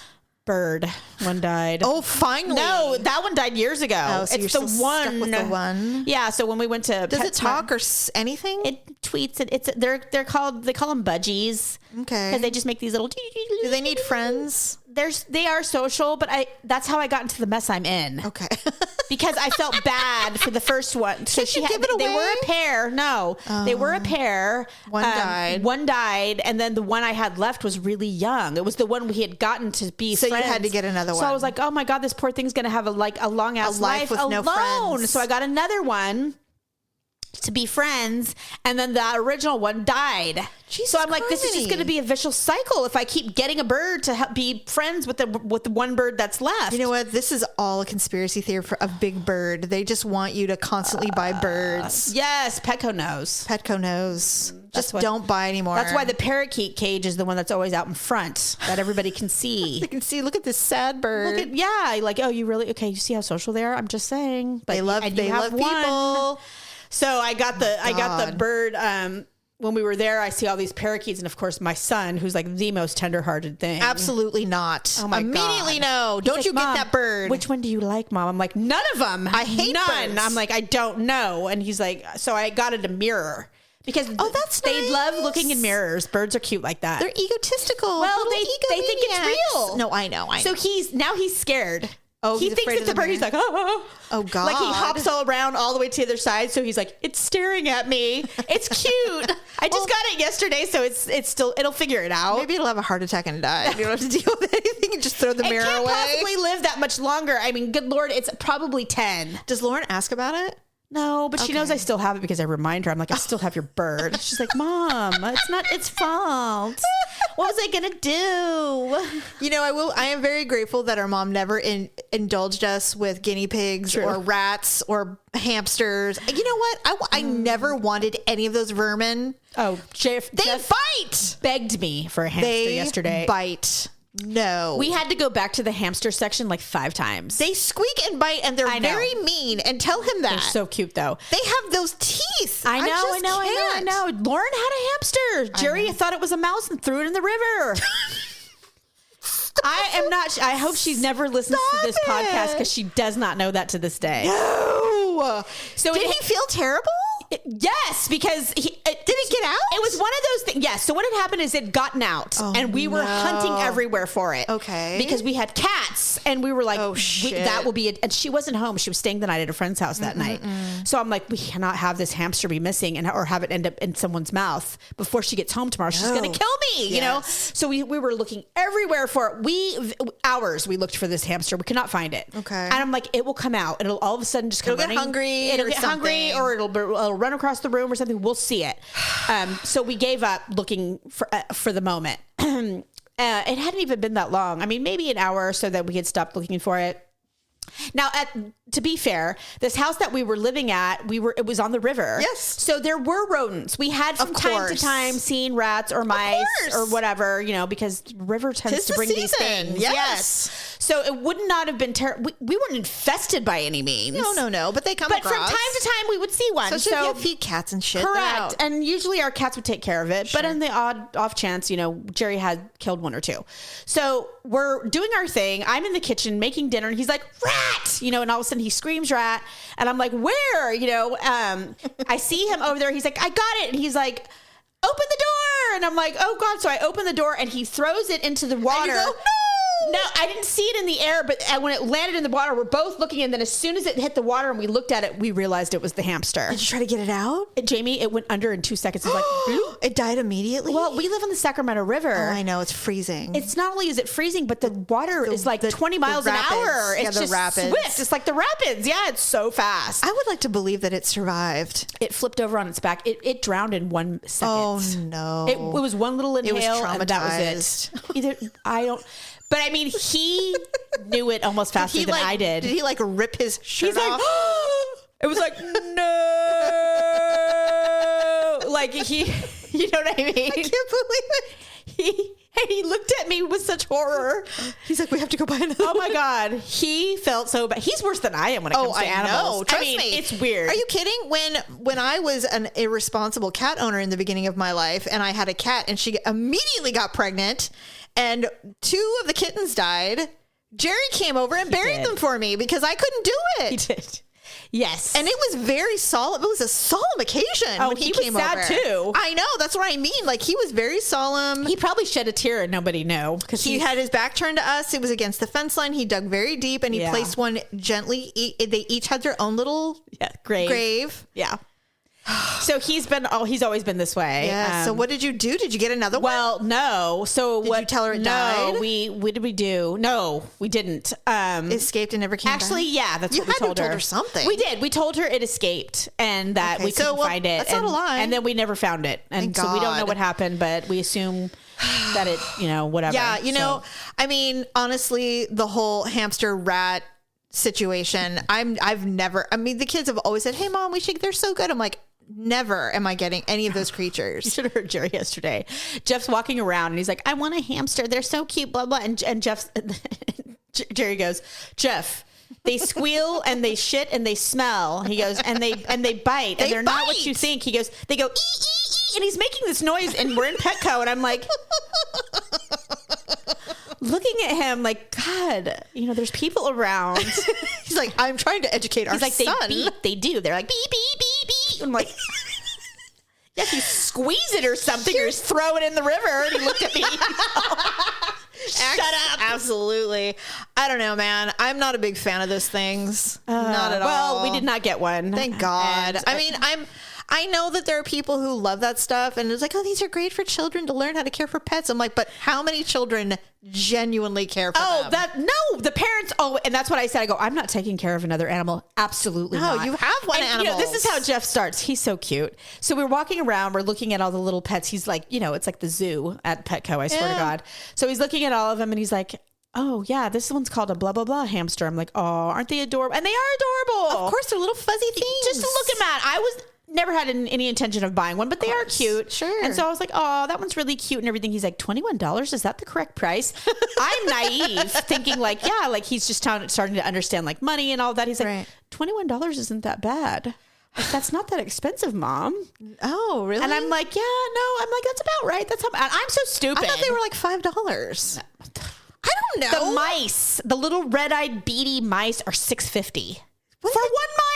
Bird. One died. Oh, finally. No, that one died years ago. Oh, so it's you're the still one. stuck with the one. Yeah. So when we went to, does it talk or anything? It tweets. They call them budgies. Okay. Because they just make these little. Do they need friends? They are social, but that's how I got into the mess I'm in. Okay. Because I felt bad for the first one. So Did you give it away? They were a pair. No, they were a pair. One died. One died, and then the one I had left was really young. It was the one we had gotten to be so friends. You had to get another one. So I was like, oh my God, this poor thing's going to have a long ass life with alone. no friends. So I got another one. to be friends, and then the original one died. So I'm like, this is just going to be a vicious cycle if I keep getting a bird to be friends with the one bird that's left. You know what? This is all a conspiracy theory of Big Bird. They just want you to constantly buy birds. Yes, Petco knows. Petco knows. Just don't buy anymore. That's why the parakeet cage is the one that's always out in front that everybody can see. They can see. Look at this sad bird. Oh, you really? Okay, you see how social they are? I'm just saying. But they love people. So I got the bird. When we were there, I see all these parakeets, and of course, my son, who's like the most tender-hearted thing. Absolutely not. Oh my Immediately God. no. Don't like, you get that bird? Which one do you like, Mom? I'm like, none of them. I hate none. birds. I'm like, I don't know. And he's like, so I got it a mirror. Because they love looking in mirrors. Birds are cute like that. They're egotistical. Well, they think it's real. No, I know. So he's scared. Oh, he thinks it's a bird. He's like, oh God. Like he hops all around all the way to the other side. So he's like, it's staring at me. It's cute. I just got it yesterday, so it's still, it'll figure it out. Maybe it'll have a heart attack and die. You don't have to deal with anything and just throw the mirror away. It can't possibly live that much longer. I mean, good Lord, it's probably 10. Does Lauren ask about it? No, but she knows I still have it because I remind her. I'm like, I still have your bird. She's like, Mom, it's not its fault. What was I going to do? You know, I am very grateful that our mom never indulged us with guinea pigs or rats or hamsters. You know what? I never wanted any of those vermin. Oh, they bite. Begged me for a hamster yesterday. They bite. No. We had to go back to the hamster section like 5 times. They squeak and bite, and they're very mean. And tell him that. They're so cute, though. They have those teeth. I know. Lauren had a hamster. Jerry thought it was a mouse and threw it in the river. I am not. I hope she's never listened to this podcast because she does not know that to this day. No. So did he feel terrible? Yes, because did it get out? It was one of those things. Yes. So what had happened is it gotten out, and we were hunting everywhere for it. Okay. Because we had cats, and we were like, "Oh shit, that will be it." And she wasn't home; she was staying the night at a friend's house that night. So I'm like, we cannot have this hamster be missing or have it end up in someone's mouth before she gets home tomorrow. She's going to kill me, you know. So we were looking everywhere for it. Hours we looked for this hamster. We could not find it. Okay. And I'm like, it will come out. It'll all of a sudden just come running. It'll get hungry, or it'll run across the room or something. We'll see it. So we gave up looking for the moment. It hadn't even been that long. I mean, maybe an hour or so that we had stopped looking for it. Now, to be fair, this house that we were living at, it was on the river. Yes. So there were rodents. We had from time to time seen rats or mice or whatever, you know, because the river tends to bring these things. Yes. So it would not have been terrible. We weren't infested by any means. No. But they come But across. from time to time, we would see one. So if you feed cats and shit. Correct. And usually our cats would take care of it. Sure. But in the off chance, you know, Jerry had killed one or two. So we're doing our thing. I'm in the kitchen making dinner, and he's like, rat! You know, and all of a sudden he screams rat. And I'm like, where? You know, I see him over there. He's like, I got it. And he's like, open the door. And I'm like, oh God. So I open the door and he throws it into the water. And you go, no, I didn't see it in the air, but when it landed in the water, we're both looking, and then as soon as it hit the water and we looked at it, we realized it was the hamster. Did you try to get it out? Jamie, it went under in 2 seconds. It's like, bloop. It died immediately? Well, we live on the Sacramento River. Oh, I know. It's freezing. It's not only is it freezing, but the water is like 20 miles an hour. It's just swift. It's like the rapids. Yeah, it's so fast. I would like to believe that it survived. It flipped over on its back. It drowned in 1 second. Oh, no. It was one little inhale, and that was it. But I mean, he knew it almost faster than I did. Did he like rip his shirt off? It was like, no. Like you know what I mean? I can't believe it. He looked at me with such horror. He's like, we have to go buy another Oh my God. He felt so bad. He's worse than I am when it comes to animals. Know. Trust me. It's weird. Are you kidding? When I was an irresponsible cat owner in the beginning of my life, and I had a cat and she immediately got pregnant, and 2 of the kittens died, Jerry came over and buried them for me because I couldn't do it. He did. Yes. And it was very solemn. It was a solemn occasion when he came over. He was sad too. I know. That's what I mean. Like, he was very solemn. He probably shed a tear and nobody knew. Because he had his back turned to us. It was against the fence line. He dug very deep and he placed one gently. They each had their own little grave. Yeah. So he's always been this way. Yeah. So what did you do? Did you get another one? Well, no. So did you tell her it died? What did we do? No, we didn't. Escaped and never came back? Yeah, that's what we told her. You had to have told her something. We did. We told her it escaped and that we couldn't find it. That's not a lie. And then we never found it. And so we don't know what happened, but we assume that it, whatever. Yeah, I mean, honestly, the whole hamster rat situation, the kids have always said, hey mom, they're so good. I'm like, never am I getting any of those creatures. You should have heard Jerry yesterday. Jeff's walking around and he's like, I want a hamster. They're so cute, blah, blah. And Jerry goes, Jeff, they squeal and they shit and they smell. He goes, and they bite and they're not what you think. He goes, they go, ee, ee, ee. And he's making this noise and we're in Petco. And I'm like, looking at him like, God, there's people around. He's like, I'm trying to educate our son. He's like, they beep. They do. They're like, beep, beep, beep, beep. I'm like, yeah, if you squeeze it or something or throw it in the river. And he looked at me. Shut up. Absolutely. I don't know, man. I'm not a big fan of those things. Not at all. Well, we did not get one. Thank God. I know that there are people who love that stuff and it's like, oh, these are great for children to learn how to care for pets. I'm like, but how many children genuinely care for them? The parents. Oh, and that's what I said. I go, I'm not taking care of another animal. Absolutely not. No, you have one animal. This is how Jeff starts. He's so cute. So we're walking around. We're looking at all the little pets. He's like, it's like the zoo at Petco. I swear to God. So he's looking at all of them and he's like, oh yeah, this one's called a blah, blah, blah hamster. I'm like, oh, aren't they adorable? And they are adorable. Of course, they're little fuzzy things. Just to look at them. I was never had any intention of buying one, but they are cute. Sure. And so I was like, oh, that one's really cute and everything. He's like, $21? Is that the correct price? I'm naive, thinking like, yeah, like he's just starting to understand like money and all that. He's like, $21 isn't that bad. Like, that's not that expensive, Mom. Oh, really? And I'm like, yeah, no. I'm like, that's about right. That's how I'm so stupid. I thought they were like $5. No. I don't know. The mice, the little red-eyed beady mice are $6.50. For one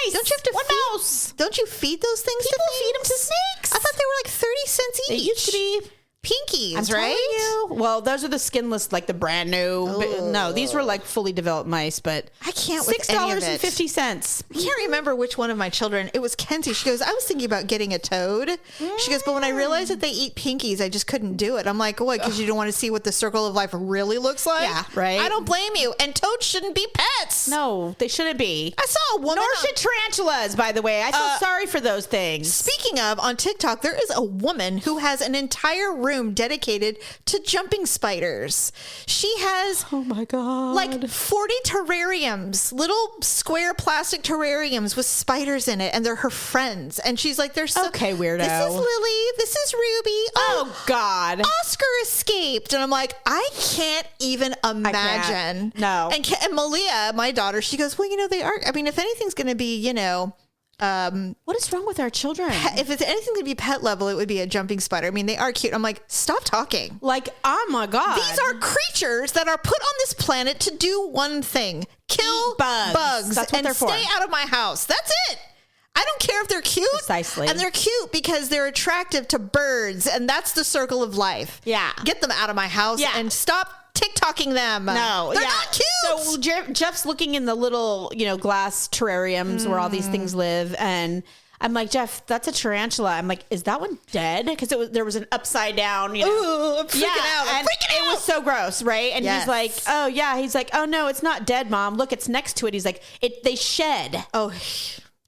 mice. Don't you have to one mouse? Don't you feed those things People to things? feed them to snakes. I thought they were like 30 cents each. They used to be. Pinkies, I'm right? Well, those are the skinless, like the brand new. No, these were like fully developed mice, but I can't with any of it. $6.50. I can't remember which one of my children. It was Kenzie. She goes, I was thinking about getting a toad. She goes, but when I realized that they eat pinkies, I just couldn't do it. I'm like, what? Because you don't want to see what the circle of life really looks like? Yeah, right. I don't blame you. And toads shouldn't be pets. No, they shouldn't be. I saw a woman. Nor should tarantulas, by the way. I feel sorry for those things. Speaking of, on TikTok, there is a woman who has an entire room dedicated to jumping spiders. She has, oh my God, like 40 terrariums, little square plastic terrariums with spiders in it, and they're her friends. And she's like, they're so okay, weirdo. This is Lily. This is Ruby. Oh God, Oscar escaped. And I'm like, I can't even imagine. No. And Malia, my daughter, she goes, well, they are. I mean, if anything's going to be, what is wrong with our children? If it's anything to be pet level, it would be a jumping spider. I mean, they are cute. I'm like, stop talking. Like, oh my God. These are creatures that are put on this planet to do one thing: kill bugs. That's what and they're for. Stay out of my house. That's it. I don't care if they're cute. Precisely. And they're cute because they're attractive to birds, and that's the circle of life. Yeah. Get them out of my house and stop TikToking them. No, they're not cute. So Jeff's looking in the little, glass terrariums where all these things live, and I'm like, Jeff, that's a tarantula. I'm like, is that one dead? Because there was an upside down. Ooh, I'm freaking out. I'm freaking out. It was so gross, right? And he's like, oh yeah. He's like, oh no, it's not dead, Mom. Look, it's next to it. He's like, they shed. Oh.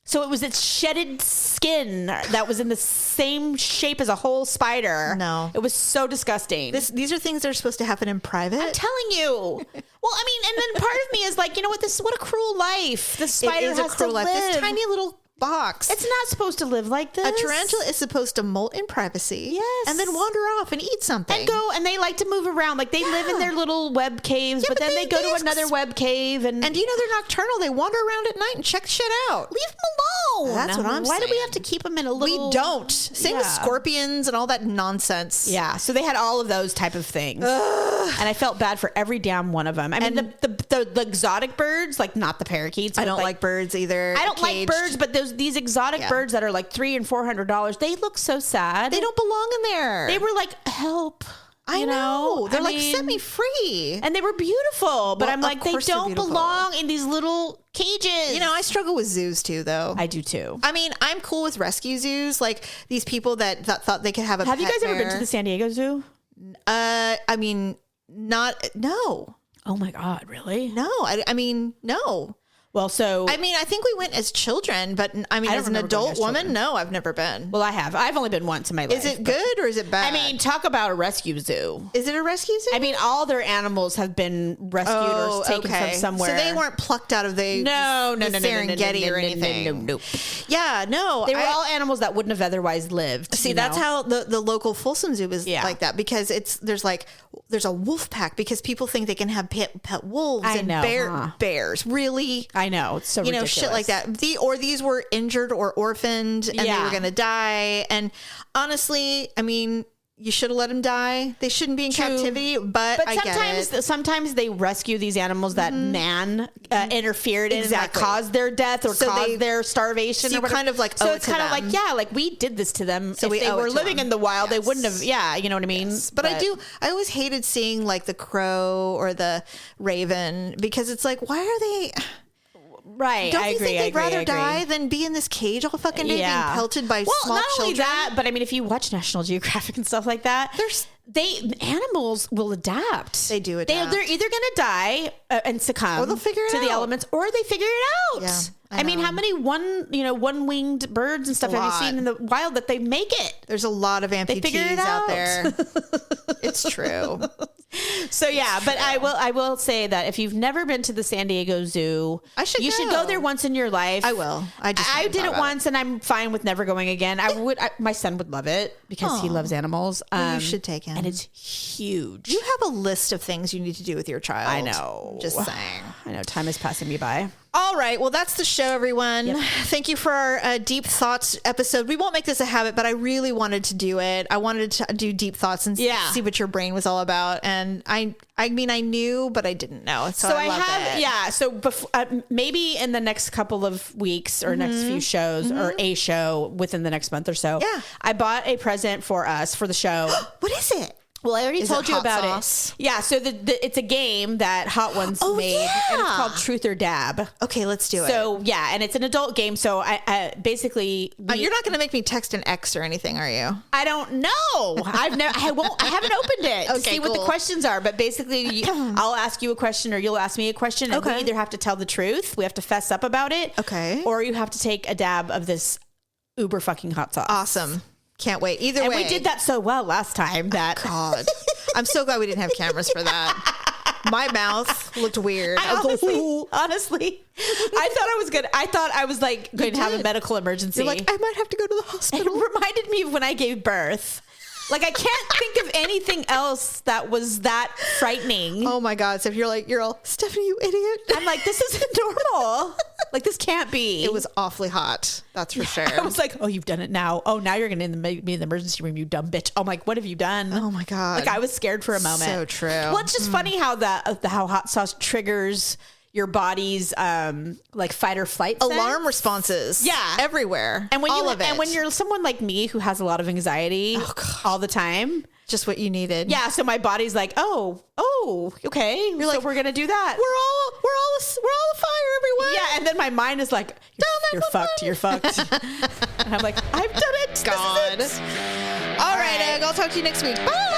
So it was its shedded skin that was in the same shape as a whole spider. No. It was so disgusting. These are things that are supposed to happen in private. I'm telling you. Well, I mean, and then part of me is like, what a cruel life. The spider has a cruel life. This tiny little box. It's not supposed to live like this. A tarantula is supposed to molt in privacy. Yes. And then wander off and eat something. And they like to move around. Like they live in their little web caves, but then they go to another web cave. And do you know they're nocturnal? They wander around at night and check shit out. Leave them alone. That's what I'm saying. Why do we have to keep them in a little... We don't. Same with scorpions and all that nonsense. Yeah. So they had all of those type of things. And I felt bad for every damn one of them. I mean, the exotic birds, like not the parakeets. I don't like birds either. I don't like birds, but these exotic birds that are like $300 and $400, they look so sad. They don't belong in there. They were like, help. I know. They're set me free. And they were beautiful, but I'm like, they don't belong in these little cages. You know, I struggle with zoos too, though. I do too. I mean, I'm cool with rescue zoos, like these people that thought they could have a Have you pet guys ever been bear. to the San Diego Zoo? I mean, no. Oh my God, really? No, I mean, no. Well, so I mean, I think we went as children, but I mean, I don't as an remember going adult as woman, children. no, I've never been. well, I have. I've only been once in my life. Is it but- good or is it bad? I mean, talk about a rescue zoo. is it a rescue zoo? I mean, all their animals have been rescued or taken from somewhere. So they weren't plucked out of the No, Serengeti or anything. No. Yeah, no. They were all animals that wouldn't have otherwise lived. See, you that's know? how the local Folsom Zoo is Yeah. like that, because there's a wolf pack, because people think they can have pet wolves I and know, huh? bears. Really? I know, it's so You know, ridiculous. shit like that. These were injured or orphaned and they Yeah. were going to die. And honestly, I mean, you should have let them die. They shouldn't be in captivity, but I get it. sometimes they rescue these animals that man interfered in and Exactly. like caused their death or So caused their starvation. so you or whatever. kind of, like, so owe it it's to kind of them. like, yeah, like we did this to them. So if we they owe it were to living them. in the wild, they Yes. wouldn't have. Yeah, you know what I mean. But I always hated seeing like the crow or the raven, because it's like, why are they? Right. Don't I you agree, think I they'd agree, I rather agree. die than be in this cage all fucking day being pelted by small not children? only that, but I mean, if you watch National Geographic and stuff like that, animals will adapt. They do adapt. They're either going to die and succumb, Or they'll figure it to the out. elements, or they figure it out. Yeah, I mean, know. how many one-winged birds and stuff A have you lot. seen in the wild that they make it? There's a lot of figure amputees it out out. there. It's true. So yeah, but I will say that if you've never been to the San Diego Zoo, you should go there once in your life. I will. I did it once, and I'm fine with never going again. My son would love it because he loves animals. Well, you should take him. and it's huge. You have a list of things you need to do with your child. I know. Just saying. I know time is passing me by. All right. Well, that's the show, everyone. Thank you for our deep thoughts episode. We won't make this a habit, but I really wanted to do it. I wanted to do deep thoughts and see what your brain was all about. And I mean, I knew, but I didn't know. So I loved it. Yeah. So maybe in the next couple of weeks or next few shows or a show within the next month or so. Yeah. I bought a present for us for the show. What is it? Well, I already Is told it you hot about sauce? it. Yeah, so it's a game that Hot Ones made, and it's yeah. called Truth or Dab. Okay, let's do it. So yeah, and it's an adult game. So I basically You're not going to make me text an X or anything, are you? I don't know. I haven't opened it to Okay, see what the cool. questions are. But basically, I'll ask you a question, or you'll ask me a question, and we Okay. either have to tell the truth, we have to fess up about it, Okay. or you have to take a dab of this uber fucking hot sauce. Awesome. Can't wait. Either And way. we did that so well last time that God. I'm so glad we didn't have cameras for that. My mouth looked weird. I was like, honestly, I thought I was like going to have a did. medical emergency. you're like, I might have to go to the It hospital. reminded me of when I gave birth. Like, I can't think of anything else that was that frightening. Oh my God. So if you're all, Stephanie, you idiot. I'm like, this isn't normal. Like, this can't be. It was awfully hot. That's for sure. I was like, oh, you've done it now. Oh, now you're going to be in the emergency room, you dumb bitch. I'm like, what have you done? Oh my God. Like, I was scared for a moment. So true. Well, it's just funny how how hot sauce triggers your body's like fight or flight sense. Alarm responses. Yeah. Everywhere. And when all of it. and when you're someone like me who has a lot of anxiety all the time. just what you needed. Yeah, so my body's like, oh, okay. You're like, we're gonna do that. We're all afire, everyone. Yeah, and then my mind is like, you're fucked. You're fucked. And I'm like, I've done it. God. This is it. All right, I'll talk to you next week. Bye.